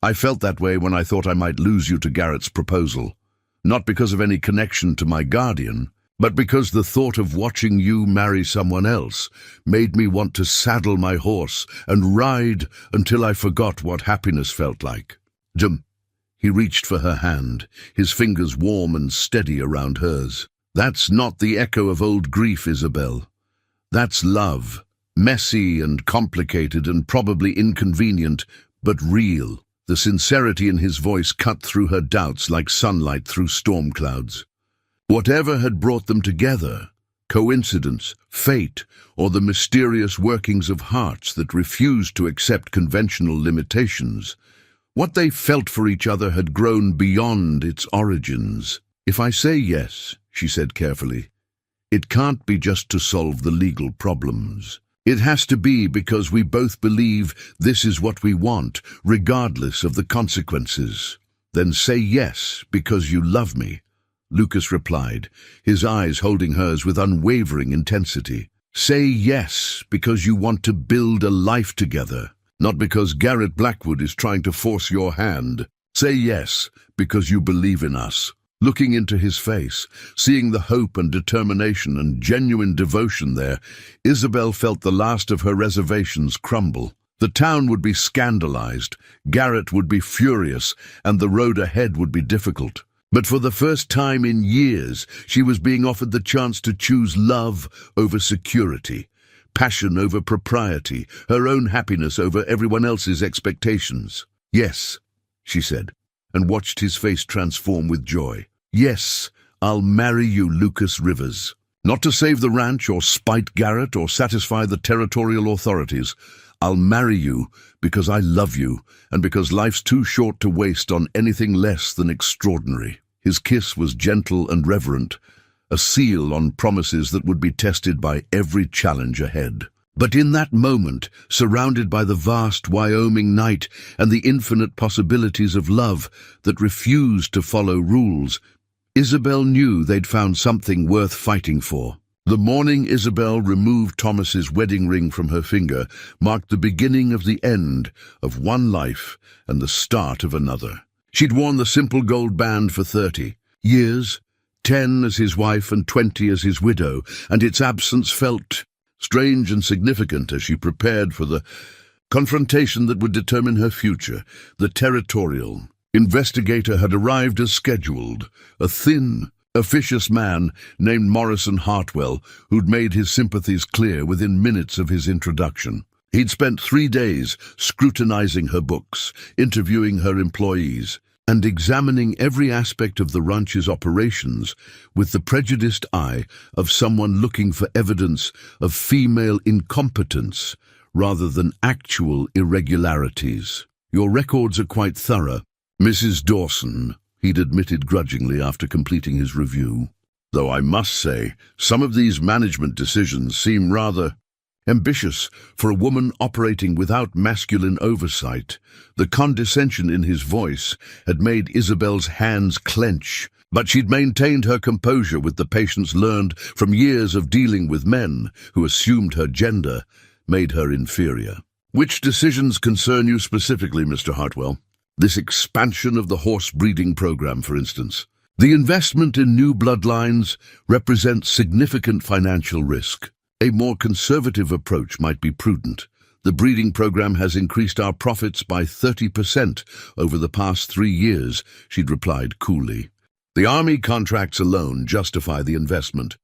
"I felt that way when I thought I might lose you to Garrett's proposal. Not because of any connection to my guardian, but because the thought of watching you marry someone else made me want to saddle my horse and ride until I forgot what happiness felt like." Jim. He reached for her hand, his fingers warm and steady around hers. "That's not the echo of old grief, Isabel. That's love, messy and complicated and probably inconvenient, but real." The sincerity in his voice cut through her doubts like sunlight through storm clouds. Whatever had brought them together, coincidence, fate, or the mysterious workings of hearts that refused to accept conventional limitations, what they felt for each other had grown beyond its origins. "If I say yes," she said carefully, "it can't be just to solve the legal problems. It has to be because we both believe this is what we want, regardless of the consequences." "Then say yes because you love me," Lucas replied, his eyes holding hers with unwavering intensity. "Say yes because you want to build a life together, not because Garrett Blackwood is trying to force your hand. Say yes because you believe in us." Looking into his face, seeing the hope and determination and genuine devotion there, Isabel felt the last of her reservations crumble. The town would be scandalized, Garrett would be furious, and the road ahead would be difficult. But for the first time in years, she was being offered the chance to choose love over security, passion over propriety, her own happiness over everyone else's expectations. "Yes," she said, and watched his face transform with joy. "Yes, I'll marry you, Lucas Rivers. Not to save the ranch or spite Garrett or satisfy the territorial authorities. I'll marry you because I love you and because life's too short to waste on anything less than extraordinary." His kiss was gentle and reverent, a seal on promises that would be tested by every challenge ahead. But in that moment, surrounded by the vast Wyoming night and the infinite possibilities of love that refused to follow rules, Isabel knew they'd found something worth fighting for. The morning Isabel removed Thomas's wedding ring from her finger marked the beginning of the end of one life and the start of another. She'd worn the simple gold band for 30 years, 10 as his wife and 20 as his widow, and its absence felt strange and significant as she prepared for the confrontation that would determine her future. The territorial investigator had arrived as scheduled, a thin, officious man named Morrison Hartwell, who'd made his sympathies clear within minutes of his introduction. He'd spent 3 days scrutinizing her books, interviewing her employees, and examining every aspect of the ranch's operations with the prejudiced eye of someone looking for evidence of female incompetence rather than actual irregularities. "Your records are quite thorough, Mrs. Dawson," he'd admitted grudgingly after completing his review. "Though I must say, some of these management decisions seem rather Ambitious for a woman operating without masculine oversight, the condescension in his voice had made Isabel's hands clench, but she'd maintained her composure with the patience learned from years of dealing with men who assumed her gender, made her inferior. Which decisions concern you specifically, Mr. Hartwell? This expansion of the horse breeding program, for instance. The investment in new bloodlines represents significant financial risk. A more conservative approach might be prudent. The breeding program has increased our profits by 30% over the past 3 years, she'd replied coolly. The army contracts alone justify the investment,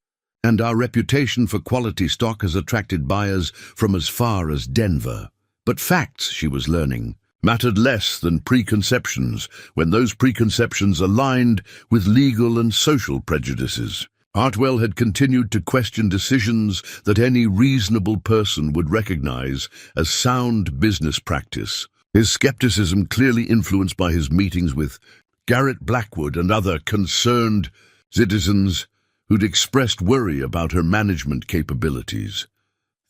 and our reputation for quality stock has attracted buyers from as far as Denver. But facts, she was learning, mattered less than preconceptions when those preconceptions aligned with legal and social prejudices. Hartwell had continued to question decisions that any reasonable person would recognize as sound business practice, his skepticism clearly influenced by his meetings with Garrett Blackwood and other concerned citizens who'd expressed worry about her management capabilities.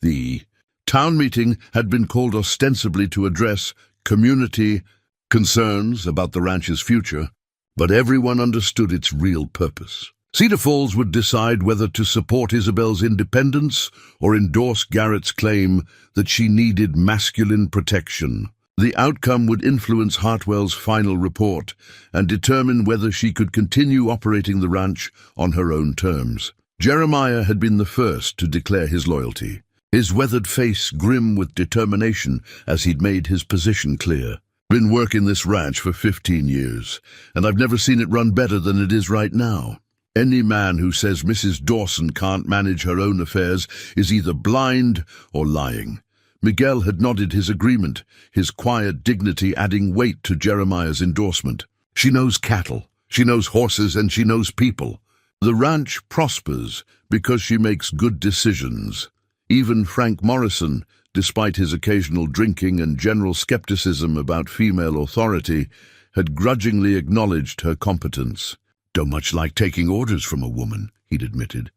The town meeting had been called ostensibly to address community concerns about the ranch's future, but everyone understood its real purpose. Cedar Falls would decide whether to support Isabel's independence or endorse Garrett's claim that she needed masculine protection. The outcome would influence Hartwell's final report and determine whether she could continue operating the ranch on her own terms. Jeremiah had been the first to declare his loyalty, his weathered face grim with determination as he'd made his position clear. Been working this ranch for 15 years, and I've never seen it run better than it is right now. Any man who says Mrs. Dawson can't manage her own affairs is either blind or lying. Miguel had nodded his agreement, his quiet dignity adding weight to Jeremiah's endorsement. She knows cattle, she knows horses, and she knows people. The ranch prospers because she makes good decisions. Even Frank Morrison, despite his occasional drinking and general skepticism about female authority, had grudgingly acknowledged her competence. Don't much like taking orders from a woman, he'd admitted.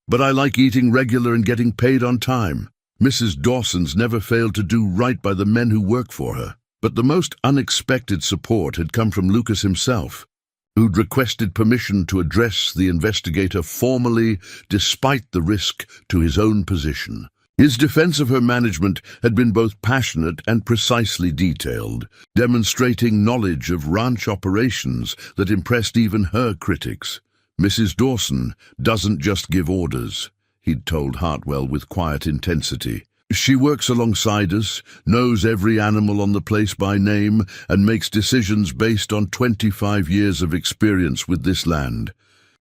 But I like eating regular and getting paid on time. Mrs. Dawson's never failed to do right by the men who work for her. But the most unexpected support had come from Lucas himself, who'd requested permission to address the investigator formally despite the risk to his own position. His defense of her management had been both passionate and precisely detailed, demonstrating knowledge of ranch operations that impressed even her critics. Mrs. Dawson doesn't just give orders, he'd told Hartwell with quiet intensity. She works alongside us, knows every animal on the place by name, and makes decisions based on 25 years of experience with this land.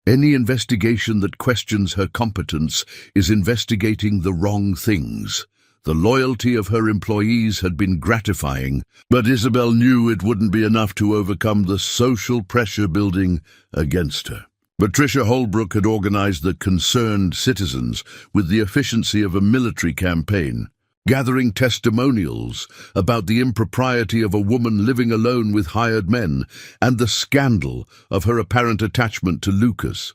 Any investigation that questions her competence is investigating the wrong things. The loyalty of her employees had been gratifying, but Isabel knew it wouldn't be enough to overcome the social pressure building against her. Patricia Holbrook had organized the concerned citizens with the efficiency of a military campaign, gathering testimonials about the impropriety of a woman living alone with hired men and the scandal of her apparent attachment to Lucas.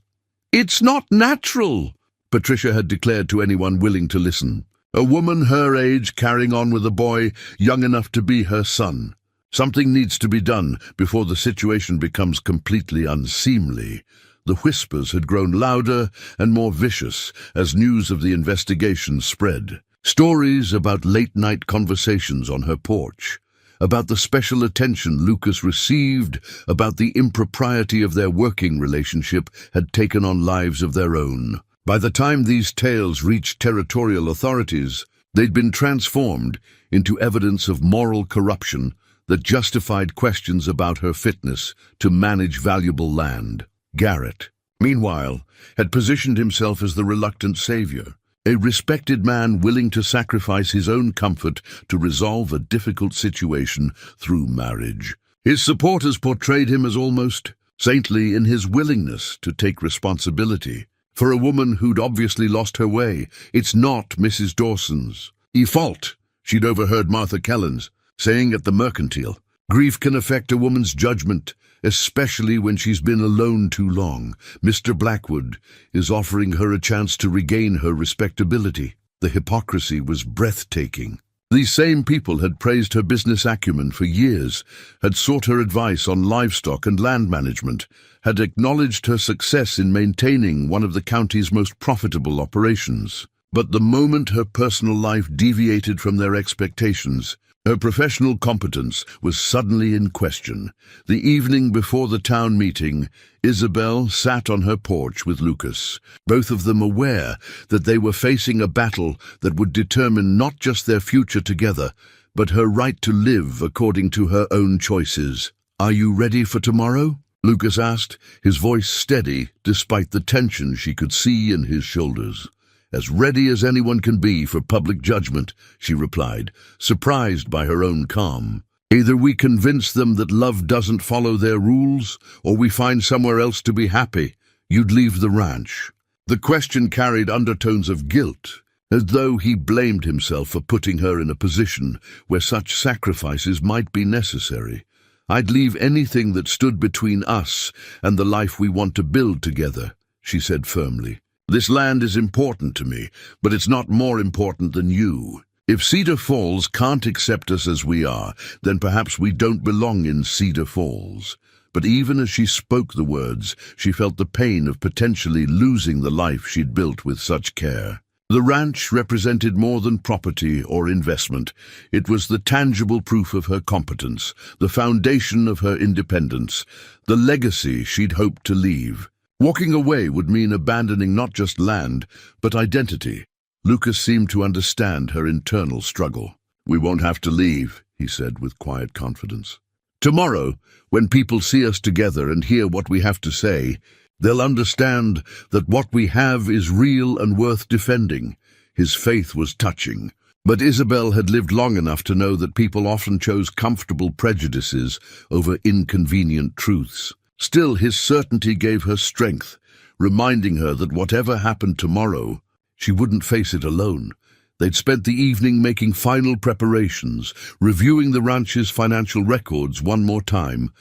"It's not natural," Patricia had declared to anyone willing to listen. "A woman her age carrying on with a boy young enough to be her son. Something needs to be done before the situation becomes completely unseemly." The whispers had grown louder and more vicious as news of the investigation spread. Stories about late-night conversations on her porch, about the special attention Lucas received, about the impropriety of their working relationship had taken on lives of their own. By the time these tales reached territorial authorities, they'd been transformed into evidence of moral corruption that justified questions about her fitness to manage valuable land. Garrett, meanwhile, had positioned himself as the reluctant savior, a respected man willing to sacrifice his own comfort to resolve a difficult situation through marriage. His supporters portrayed him as almost saintly in his willingness to take responsibility. For a woman who'd obviously lost her way, it's not Mrs. Dawson's fault, she'd overheard Martha Kellens saying at the Mercantile. Grief can affect a woman's judgment, especially when she's been alone too long. Mr. Blackwood is offering her a chance to regain her respectability. The hypocrisy was breathtaking. These same people had praised her business acumen for years, had sought her advice on livestock and land management, had acknowledged her success in maintaining one of the county's most profitable operations. But the moment her personal life deviated from their expectations, her professional competence was suddenly in question. The evening before the town meeting, Isabel sat on her porch with Lucas, both of them aware that they were facing a battle that would determine not just their future together, but her right to live according to her own choices. "Are you ready for tomorrow?" Lucas asked, his voice steady despite the tension she could see in his shoulders. "As ready as anyone can be for public judgment," she replied, surprised by her own calm. "Either we convince them that love doesn't follow their rules, or we find somewhere else to be happy. You'd leave the ranch." The question carried undertones of guilt, as though he blamed himself for putting her in a position where such sacrifices might be necessary. "I'd leave anything that stood between us and the life we want to build together," she said firmly. "This land is important to me, but it's not more important than you. If Cedar Falls can't accept us as we are, then perhaps we don't belong in Cedar Falls." But even as she spoke the words, she felt the pain of potentially losing the life she'd built with such care. The ranch represented more than property or investment. It was the tangible proof of her competence, the foundation of her independence, the legacy she'd hoped to leave. Walking away would mean abandoning not just land, but identity. Lucas seemed to understand her internal struggle. "We won't have to leave," he said with quiet confidence. "Tomorrow, when people see us together and hear what we have to say, they'll understand that what we have is real and worth defending." His faith was touching. But Isabel had lived long enough to know that people often chose comfortable prejudices over inconvenient truths. Still, his certainty gave her strength, reminding her that whatever happened tomorrow, she wouldn't face it alone. They'd spent the evening making final preparations, reviewing the ranch's financial records one more time,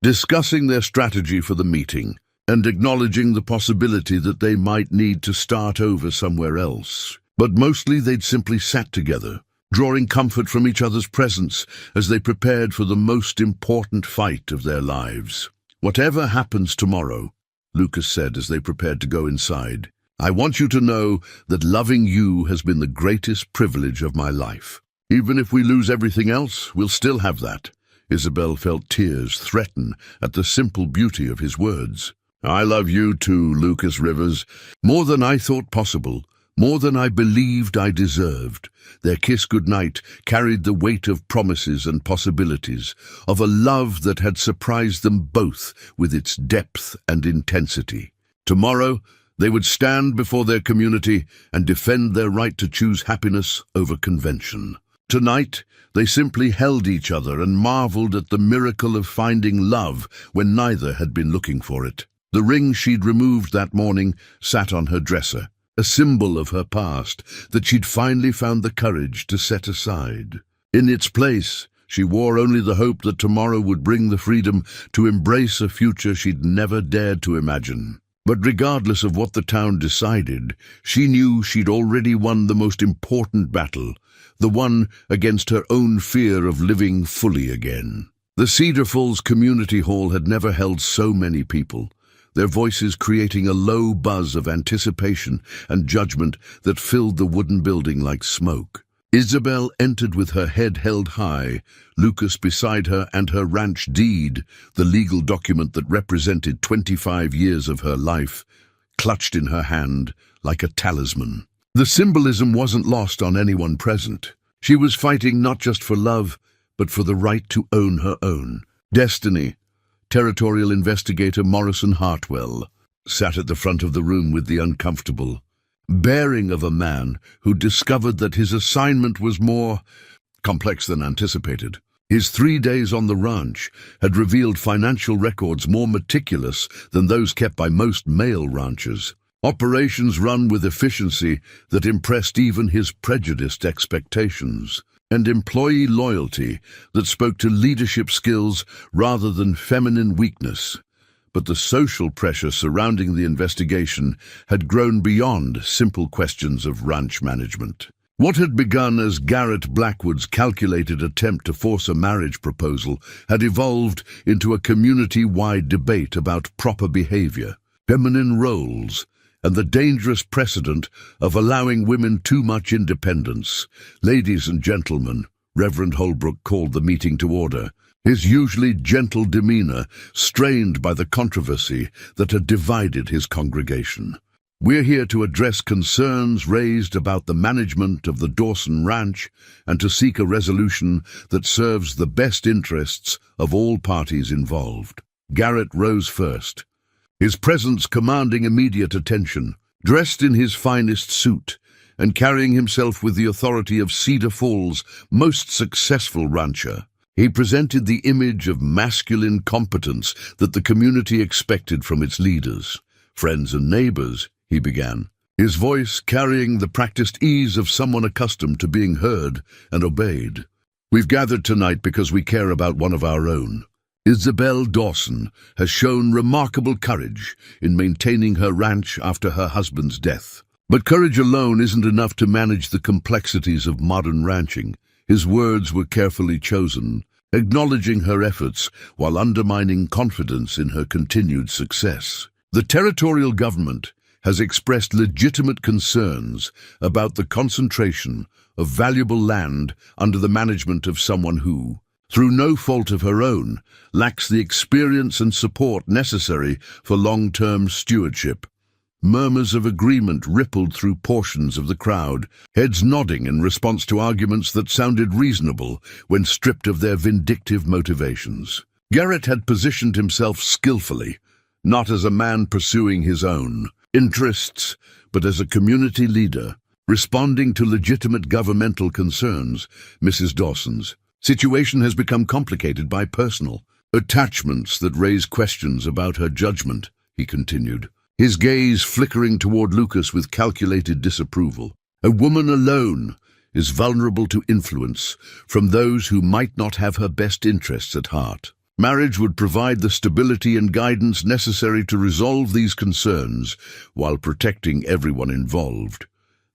discussing their strategy for the meeting, and acknowledging the possibility that they might need to start over somewhere else. But mostly they'd simply sat together, drawing comfort from each other's presence as they prepared for the most important fight of their lives. "Whatever happens tomorrow," Lucas said as they prepared to go inside, "I want you to know that loving you has been the greatest privilege of my life. Even if we lose everything else, we'll still have that." Isabel felt tears threaten at the simple beauty of his words. "I love you too, Lucas Rivers, more than I thought possible, more than I believed I deserved." Their kiss goodnight carried the weight of promises and possibilities, of a love that had surprised them both with its depth and intensity. Tomorrow, they would stand before their community and defend their right to choose happiness over convention. Tonight, they simply held each other and marveled at the miracle of finding love when neither had been looking for it. The ring she'd removed that morning sat on her dresser, a symbol of her past that she'd finally found the courage to set aside. In its place, she wore only the hope that tomorrow would bring the freedom to embrace a future she'd never dared to imagine. But regardless of what the town decided, she knew she'd already won the most important battle, the one against her own fear of living fully again. The Cedar Falls Community Hall had never held so many people, their voices creating a low buzz of anticipation and judgment that filled the wooden building like smoke. Isabel entered with her head held high, Lucas beside her, and her ranch deed, the legal document that represented 25 years of her life, clutched in her hand like a talisman. The symbolism wasn't lost on anyone present. She was fighting not just for love, but for the right to own her own destiny. Territorial investigator Morrison Hartwell sat at the front of the room with the uncomfortable bearing of a man who discovered that his assignment was more complex than anticipated. His 3 days on the ranch had revealed financial records more meticulous than those kept by most male ranchers. Operations run with efficiency that impressed even his prejudiced expectations, and employee loyalty that spoke to leadership skills rather than feminine weakness. But the social pressure surrounding the investigation had grown beyond simple questions of ranch management. What had begun as Garrett Blackwood's calculated attempt to force a marriage proposal had evolved into a community-wide debate about proper behavior, feminine roles, and the dangerous precedent of allowing women too much independence. "Ladies and gentlemen," Reverend Holbrook called the meeting to order, his usually gentle demeanor strained by the controversy that had divided his congregation. "We're here to address concerns raised about the management of the Dawson Ranch and to seek a resolution that serves the best interests of all parties involved." Garrett rose first, his presence commanding immediate attention. Dressed in his finest suit and carrying himself with the authority of Cedar Falls' most successful rancher, he presented the image of masculine competence that the community expected from its leaders. "Friends and neighbors," he began, his voice carrying the practiced ease of someone accustomed to being heard and obeyed. "We've gathered tonight because we care about one of our own. Isabel Dawson has shown remarkable courage in maintaining her ranch after her husband's death. But courage alone isn't enough to manage the complexities of modern ranching." His words were carefully chosen, acknowledging her efforts while undermining confidence in her continued success. "The territorial government has expressed legitimate concerns about the concentration of valuable land under the management of someone who, through no fault of her own, lacks the experience and support necessary for long-term stewardship." Murmurs of agreement rippled through portions of the crowd, heads nodding in response to arguments that sounded reasonable when stripped of their vindictive motivations. Garrett had positioned himself skillfully, not as a man pursuing his own interests, but as a community leader, responding to legitimate governmental concerns. "Mrs. Dawson's situation has become complicated by personal attachments that raise questions about her judgment," he continued, his gaze flickering toward Lucas with calculated disapproval. "A woman alone is vulnerable to influence from those who might not have her best interests at heart. Marriage would provide the stability and guidance necessary to resolve these concerns while protecting everyone involved."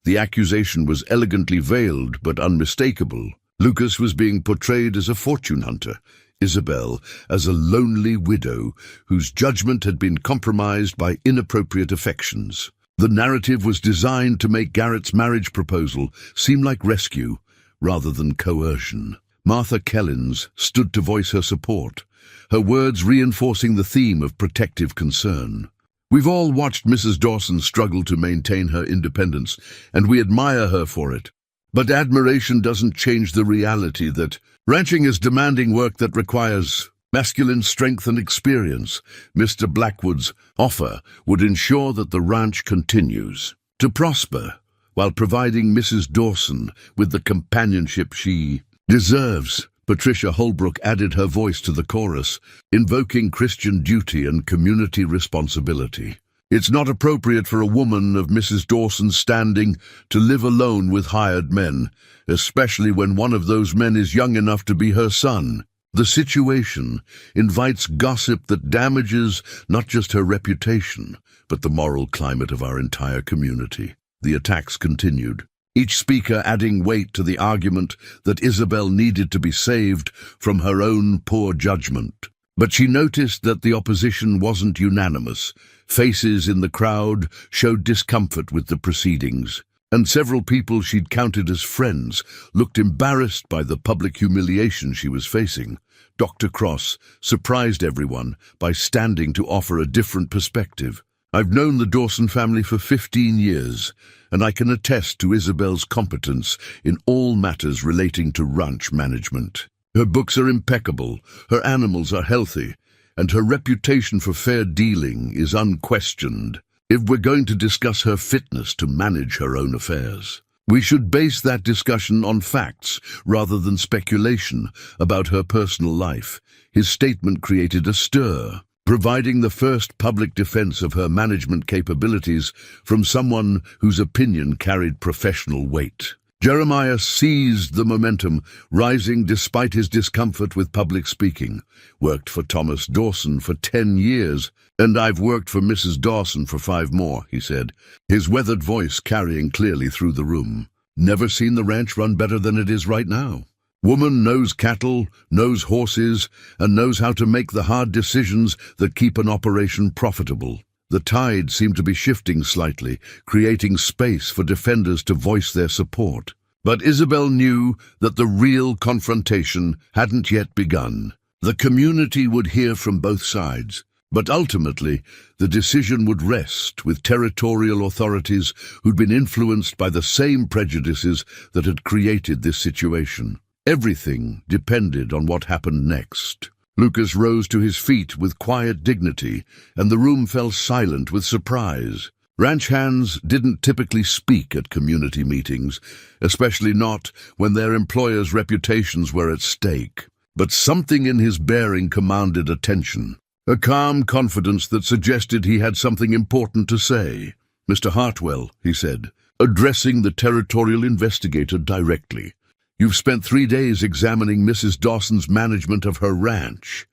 The accusation was elegantly veiled but unmistakable. Lucas was being portrayed as a fortune hunter, Isabel as a lonely widow whose judgment had been compromised by inappropriate affections. The narrative was designed to make Garrett's marriage proposal seem like rescue rather than coercion. Martha Kellins stood to voice her support, her words reinforcing the theme of protective concern. "We've all watched Mrs. Dawson struggle to maintain her independence, and we admire her for it. But admiration doesn't change the reality that ranching is demanding work that requires masculine strength and experience. Mr. Blackwood's offer would ensure that the ranch continues to prosper while providing Mrs. Dawson with the companionship she deserves." Patricia Holbrook added her voice to the chorus, invoking Christian duty and community responsibility. "It's not appropriate for a woman of Mrs. Dawson's standing to live alone with hired men, especially when one of those men is young enough to be her son. The situation invites gossip that damages not just her reputation, but the moral climate of our entire community." The attacks continued, each speaker adding weight to the argument that Isabel needed to be saved from her own poor judgment. But she noticed that the opposition wasn't unanimous. Faces in the crowd showed discomfort with the proceedings, and several people she'd counted as friends looked embarrassed by the public humiliation she was facing. Dr. Cross surprised everyone by standing to offer a different perspective. "I've known the Dawson family for 15 years, and I can attest to Isabel's competence in all matters relating to ranch management. Her books are impeccable, her animals are healthy, and her reputation for fair dealing is unquestioned. If we're going to discuss her fitness to manage her own affairs, we should base that discussion on facts rather than speculation about her personal life." His statement created a stir, providing the first public defense of her management capabilities from someone whose opinion carried professional weight. Jeremiah seized the momentum, rising despite his discomfort with public speaking. Worked for Thomas Dawson for 10 years, and I've worked for Mrs. Dawson for 5 more, he said, his weathered voice carrying clearly through the room. Never seen the ranch run better than it is right now. Woman knows cattle, knows horses, and knows how to make the hard decisions that keep an operation profitable. The tide seemed to be shifting slightly, creating space for defenders to voice their support. But Isabel knew that the real confrontation hadn't yet begun. The community would hear from both sides, but ultimately the decision would rest with territorial authorities who'd been influenced by the same prejudices that had created this situation. Everything depended on what happened next. Lucas rose to his feet with quiet dignity, and the room fell silent with surprise. Ranch hands didn't typically speak at community meetings, especially not when their employers' reputations were at stake. But something in his bearing commanded attention, a calm confidence that suggested he had something important to say. "Mr. Hartwell," he said, addressing the territorial investigator directly, "you've spent 3 days examining Mrs. Dawson's management of her ranch.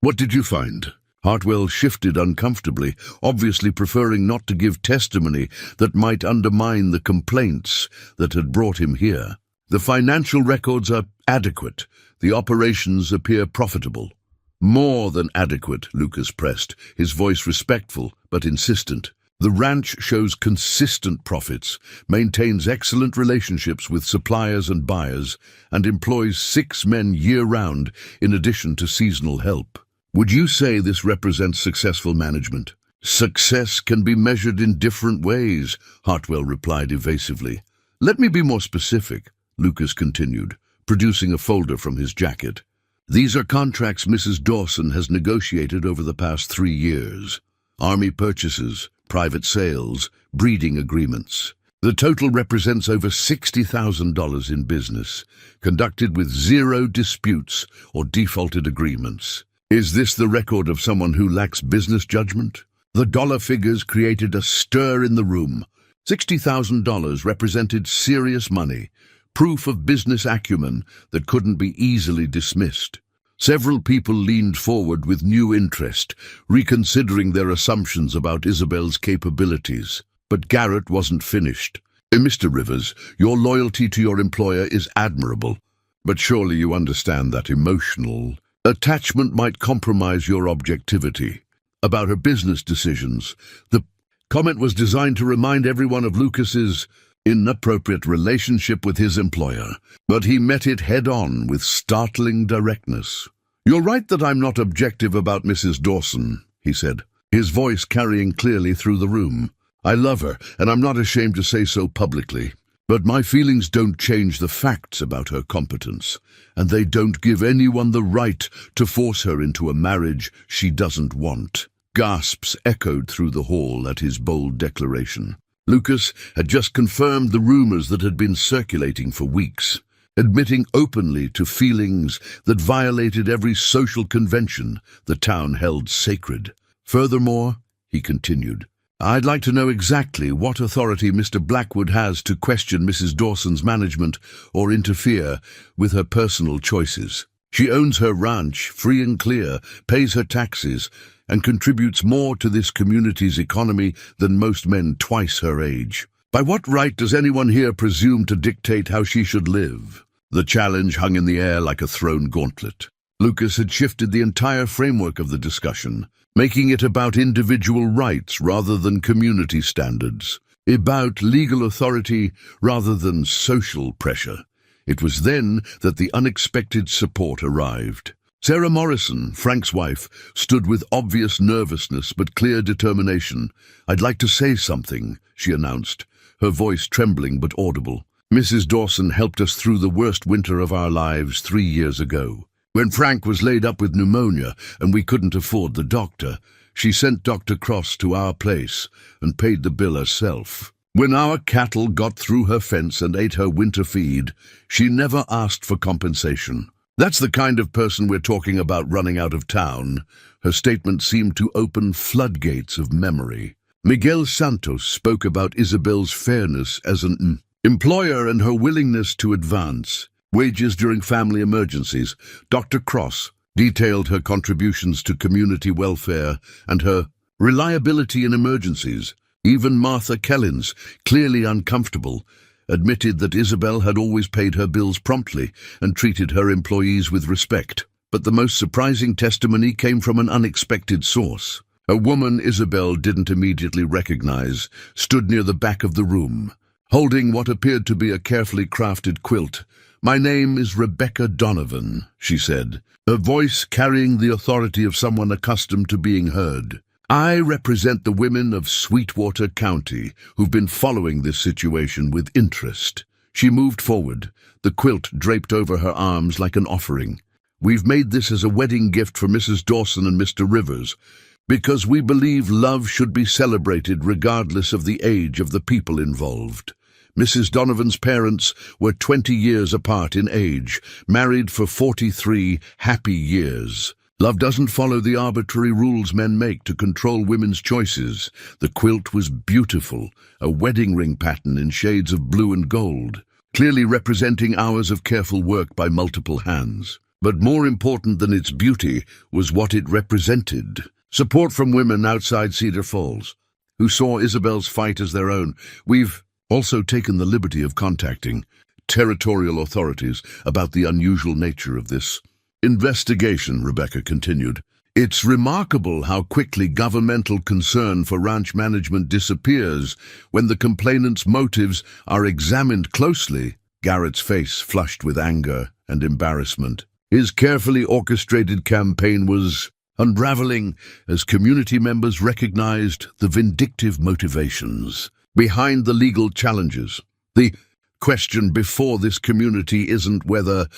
What did you find?" Hartwell shifted uncomfortably, obviously preferring not to give testimony that might undermine the complaints that had brought him here. "The financial records are adequate. The operations appear profitable." "More than adequate," Lucas pressed, his voice respectful but insistent. "The ranch shows consistent profits, maintains excellent relationships with suppliers and buyers, and employs 6 men year-round in addition to seasonal help. Would you say this represents successful management?" "Success can be measured in different ways," Hartwell replied evasively. "Let me be more specific," Lucas continued, producing a folder from his jacket. "These are contracts Mrs. Dawson has negotiated over the past 3 years. Army purchases, private sales, breeding agreements. The total represents over $60,000 in business, conducted with 0 disputes or defaulted agreements. Is this the record of someone who lacks business judgment?" The dollar figures created a stir in the room. $60,000 represented serious money, proof of business acumen that couldn't be easily dismissed. Several people leaned forward with new interest, reconsidering their assumptions about Isabel's capabilities. But Garrett wasn't finished. "Mr. Rivers, your loyalty to your employer is admirable, but surely you understand that emotional attachment might compromise your objectivity. About her business decisions, the comment was designed to remind everyone of Lucas's inappropriate relationship with his employer, but he met it head-on with startling directness. "You're right that I'm not objective about Mrs. Dawson," he said, his voice carrying clearly through the room. "I love her, and I'm not ashamed to say so publicly. But my feelings don't change the facts about her competence, and they don't give anyone the right to force her into a marriage she doesn't want." Gasps echoed through the hall at his bold declaration. Lucas had just confirmed the rumors that had been circulating for weeks, admitting openly to feelings that violated every social convention the town held sacred. "Furthermore," he continued, "I'd like to know exactly what authority Mr. Blackwood has to question Mrs. Dawson's management or interfere with her personal choices. She owns her ranch, free and clear, pays her taxes, and contributes more to this community's economy than most men twice her age. By what right does anyone here presume to dictate how she should live?" The challenge hung in the air like a thrown gauntlet. Lucas had shifted the entire framework of the discussion, making it about individual rights rather than community standards, about legal authority rather than social pressure. It was then that the unexpected support arrived. Sarah Morrison, Frank's wife, stood with obvious nervousness but clear determination. "I'd like to say something," she announced, her voice trembling but audible. "Mrs. Dawson helped us through the worst winter of our lives 3 years ago. When Frank was laid up with pneumonia and we couldn't afford the doctor, she sent Dr. Cross to our place and paid the bill herself. When our cattle got through her fence and ate her winter feed, she never asked for compensation. That's the kind of person we're talking about running out of town." Her statement seemed to open floodgates of memory. Miguel Santos spoke about Isabel's fairness as an employer and her willingness to advance wages during family emergencies. Dr. Cross detailed her contributions to community welfare and her reliability in emergencies. Even Martha Kellins, clearly uncomfortable, admitted that Isabel had always paid her bills promptly and treated her employees with respect. But the most surprising testimony came from an unexpected source. A woman Isabel didn't immediately recognize stood near the back of the room, holding what appeared to be a carefully crafted quilt. "My name is Rebecca Donovan," she said, her voice carrying the authority of someone accustomed to being heard. "I represent the women of Sweetwater County who've been following this situation with interest." She moved forward, the quilt draped over her arms like an offering. "We've made this as a wedding gift for Mrs. Dawson and Mr. Rivers, because we believe love should be celebrated regardless of the age of the people involved." Mrs. Donovan's parents were 20 years apart in age, married for 43 happy years. Love doesn't follow the arbitrary rules men make to control women's choices. The quilt was beautiful, a wedding ring pattern in shades of blue and gold, clearly representing hours of careful work by multiple hands. But more important than its beauty was what it represented. Support from women outside Cedar Falls, who saw Isabel's fight as their own. "We've also taken the liberty of contacting territorial authorities about the unusual nature of this investigation," Rebecca continued. "It's remarkable how quickly governmental concern for ranch management disappears when the complainant's motives are examined closely." Garrett's face flushed with anger and embarrassment. His carefully orchestrated campaign was unraveling as community members recognized the vindictive motivations behind the legal challenges. "The question before this community isn't whether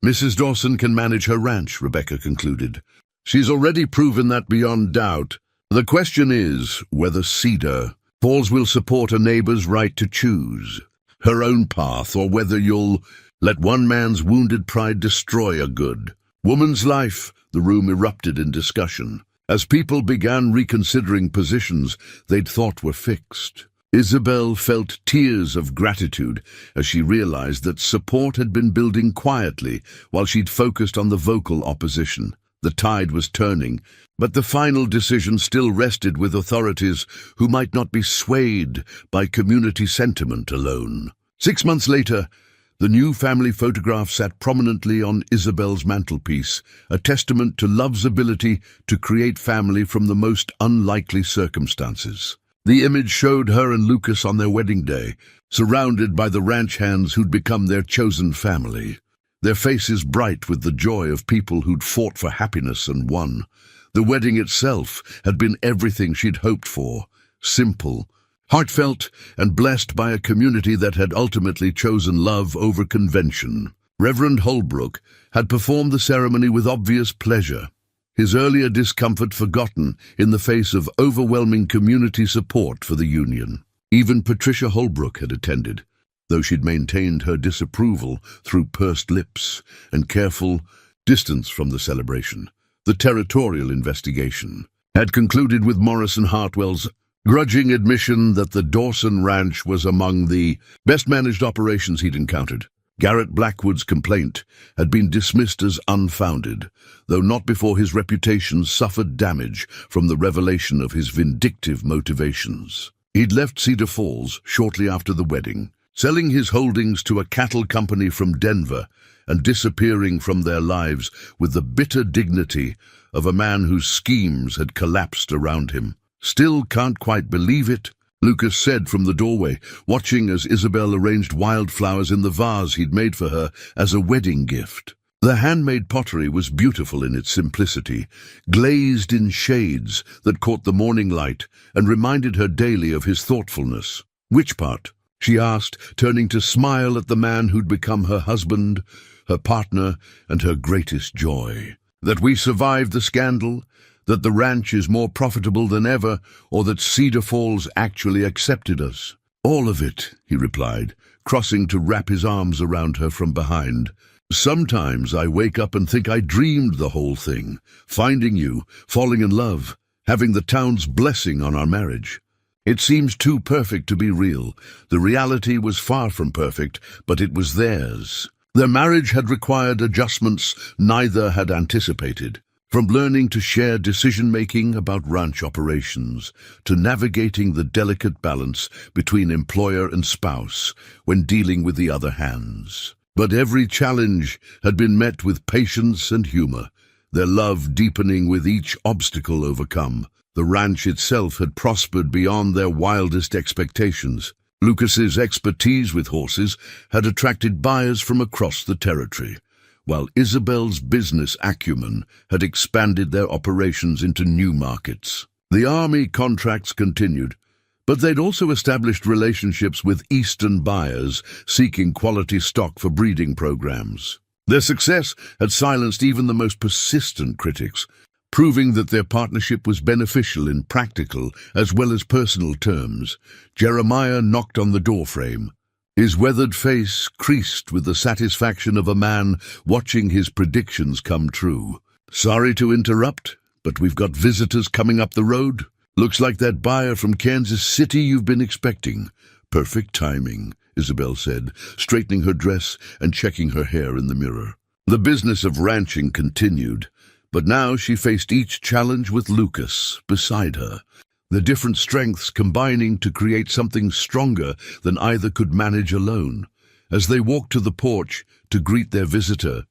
Mrs. Dawson can manage her ranch," Rebecca concluded. "She's already proven that beyond doubt. The question is whether Cedar Falls will support a neighbor's right to choose her own path, or whether you'll let one man's wounded pride destroy a good woman's life." The room erupted in discussion as people began reconsidering positions they'd thought were fixed. Isabel felt tears of gratitude as she realized that support had been building quietly while she'd focused on the vocal opposition. The tide was turning, but the final decision still rested with authorities who might not be swayed by community sentiment alone. 6 months later, the new family photograph sat prominently on Isabel's mantelpiece, a testament to love's ability to create family from the most unlikely circumstances. The image showed her and Lucas on their wedding day, surrounded by the ranch hands who'd become their chosen family, their faces bright with the joy of people who'd fought for happiness and won. The wedding itself had been everything she'd hoped for, simple, heartfelt, and blessed by a community that had ultimately chosen love over convention. Reverend Holbrook had performed the ceremony with obvious pleasure, his earlier discomfort forgotten in the face of overwhelming community support for the union. Even Patricia Holbrook had attended, though she'd maintained her disapproval through pursed lips and careful distance from the celebration. The territorial investigation had concluded with Morrison Hartwell's grudging admission that the Dawson Ranch was among the best-managed operations he'd encountered. Garrett Blackwood's complaint had been dismissed as unfounded, though not before his reputation suffered damage from the revelation of his vindictive motivations. He'd left Cedar Falls shortly after the wedding, selling his holdings to a cattle company from Denver and disappearing from their lives with the bitter dignity of a man whose schemes had collapsed around him. "Still can't quite believe it," Lucas said from the doorway, watching as Isabel arranged wildflowers in the vase he'd made for her as a wedding gift. The handmade pottery was beautiful in its simplicity, glazed in shades that caught the morning light and reminded her daily of his thoughtfulness. "Which part?" she asked, turning to smile at the man who'd become her husband, her partner, and her greatest joy. "That we survived the scandal? That the ranch is more profitable than ever, or that Cedar Falls actually accepted us?" "All of it," he replied, crossing to wrap his arms around her from behind. "Sometimes I wake up and think I dreamed the whole thing, finding you, falling in love, having the town's blessing on our marriage. It seems too perfect to be real. The reality was far from perfect, but it was theirs. Their marriage had required adjustments neither had anticipated. From learning to share decision-making about ranch operations, to navigating the delicate balance between employer and spouse when dealing with the other hands. But every challenge had been met with patience and humor, their love deepening with each obstacle overcome. The ranch itself had prospered beyond their wildest expectations. Lucas's expertise with horses had attracted buyers from across the territory, while Isabel's business acumen had expanded their operations into new markets. The army contracts continued, but they'd also established relationships with Eastern buyers seeking quality stock for breeding programs. Their success had silenced even the most persistent critics, proving that their partnership was beneficial in practical as well as personal terms. Jeremiah knocked on the doorframe, his weathered face creased with the satisfaction of a man watching his predictions come true. "Sorry to interrupt, but we've got visitors coming up the road. Looks like that buyer from Kansas City you've been expecting." "Perfect timing," Isabel said, straightening her dress and checking her hair in the mirror. The business of ranching continued, but now she faced each challenge with Lucas beside her, the different strengths combining to create something stronger than either could manage alone. As they walked to the porch to greet their visitor,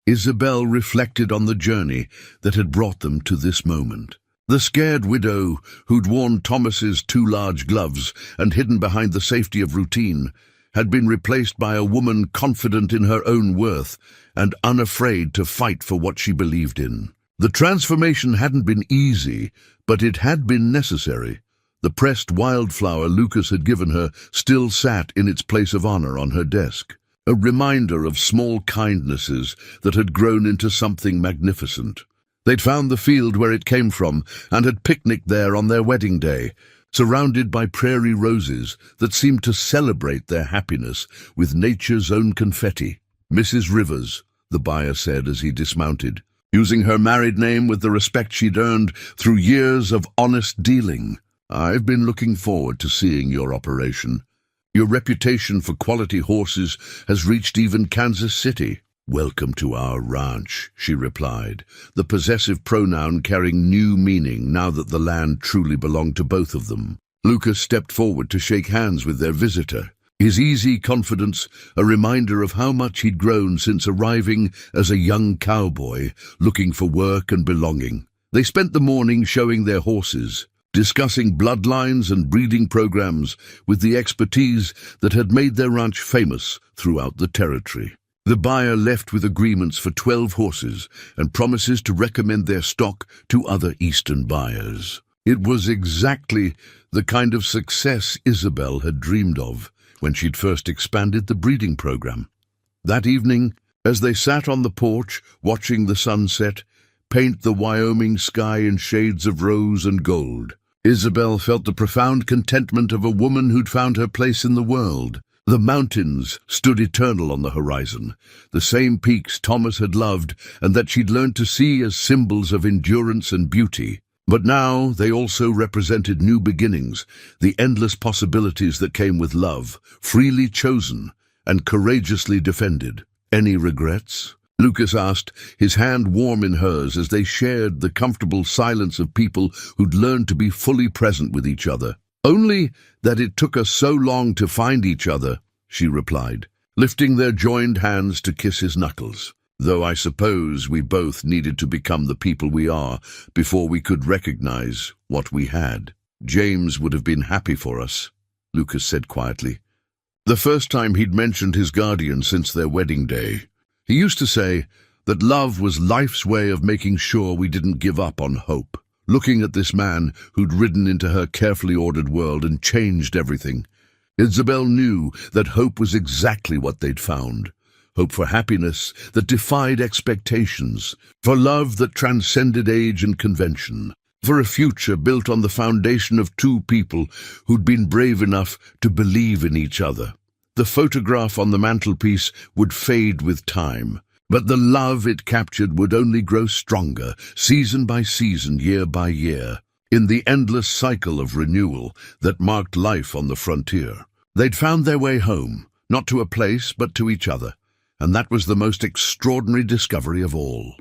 Isabel reflected on the journey that had brought them to this moment. The scared widow who'd worn Thomas's two large gloves and hidden behind the safety of routine had been replaced by a woman confident in her own worth and unafraid to fight for what she believed in. The transformation hadn't been easy, but it had been necessary. The pressed wildflower Lucas had given her still sat in its place of honor on her desk, a reminder of small kindnesses that had grown into something magnificent. They'd found the field where it came from and had picnicked there on their wedding day, surrounded by prairie roses that seemed to celebrate their happiness with nature's own confetti. "Mrs. Rivers," the buyer said as he dismounted, using her married name with the respect she'd earned through years of honest dealing. "I've been looking forward to seeing your operation. Your reputation for quality horses has reached even Kansas City." "Welcome to our ranch," she replied, the possessive pronoun carrying new meaning now that the land truly belonged to both of them. Lucas stepped forward to shake hands with their visitor, his easy confidence a reminder of how much he'd grown since arriving as a young cowboy looking for work and belonging. They spent the morning showing their horses, discussing bloodlines and breeding programs with the expertise that had made their ranch famous throughout the territory. The buyer left with agreements for 12 horses and promises to recommend their stock to other Eastern buyers. It was exactly the kind of success Isabel had dreamed of when she'd first expanded the breeding program. That evening, as they sat on the porch watching the sunset paint the Wyoming sky in shades of rose and gold, Isabel felt the profound contentment of a woman who'd found her place in the world. The mountains stood eternal on the horizon, the same peaks Thomas had loved and that she'd learned to see as symbols of endurance and beauty. But now they also represented new beginnings, the endless possibilities that came with love, freely chosen and courageously defended. "Any regrets?" Lucas asked, his hand warm in hers as they shared the comfortable silence of people who'd learned to be fully present with each other. "Only that it took us so long to find each other," she replied, lifting their joined hands to kiss his knuckles. "Though I suppose we both needed to become the people we are before we could recognize what we had." "James would have been happy for us," Lucas said quietly. The first time he'd mentioned his guardian since their wedding day. He used to say that love was life's way of making sure we didn't give up on hope. Looking at this man who'd ridden into her carefully ordered world and changed everything, Isabel knew that hope was exactly what they'd found. Hope for happiness that defied expectations, for love that transcended age and convention, for a future built on the foundation of two people who'd been brave enough to believe in each other. The photograph on the mantelpiece would fade with time, but the love it captured would only grow stronger, season by season, year by year. in the endless cycle of renewal that marked life on the frontier. They'd found their way home, not to a place but to each other, and that was the most extraordinary discovery of all.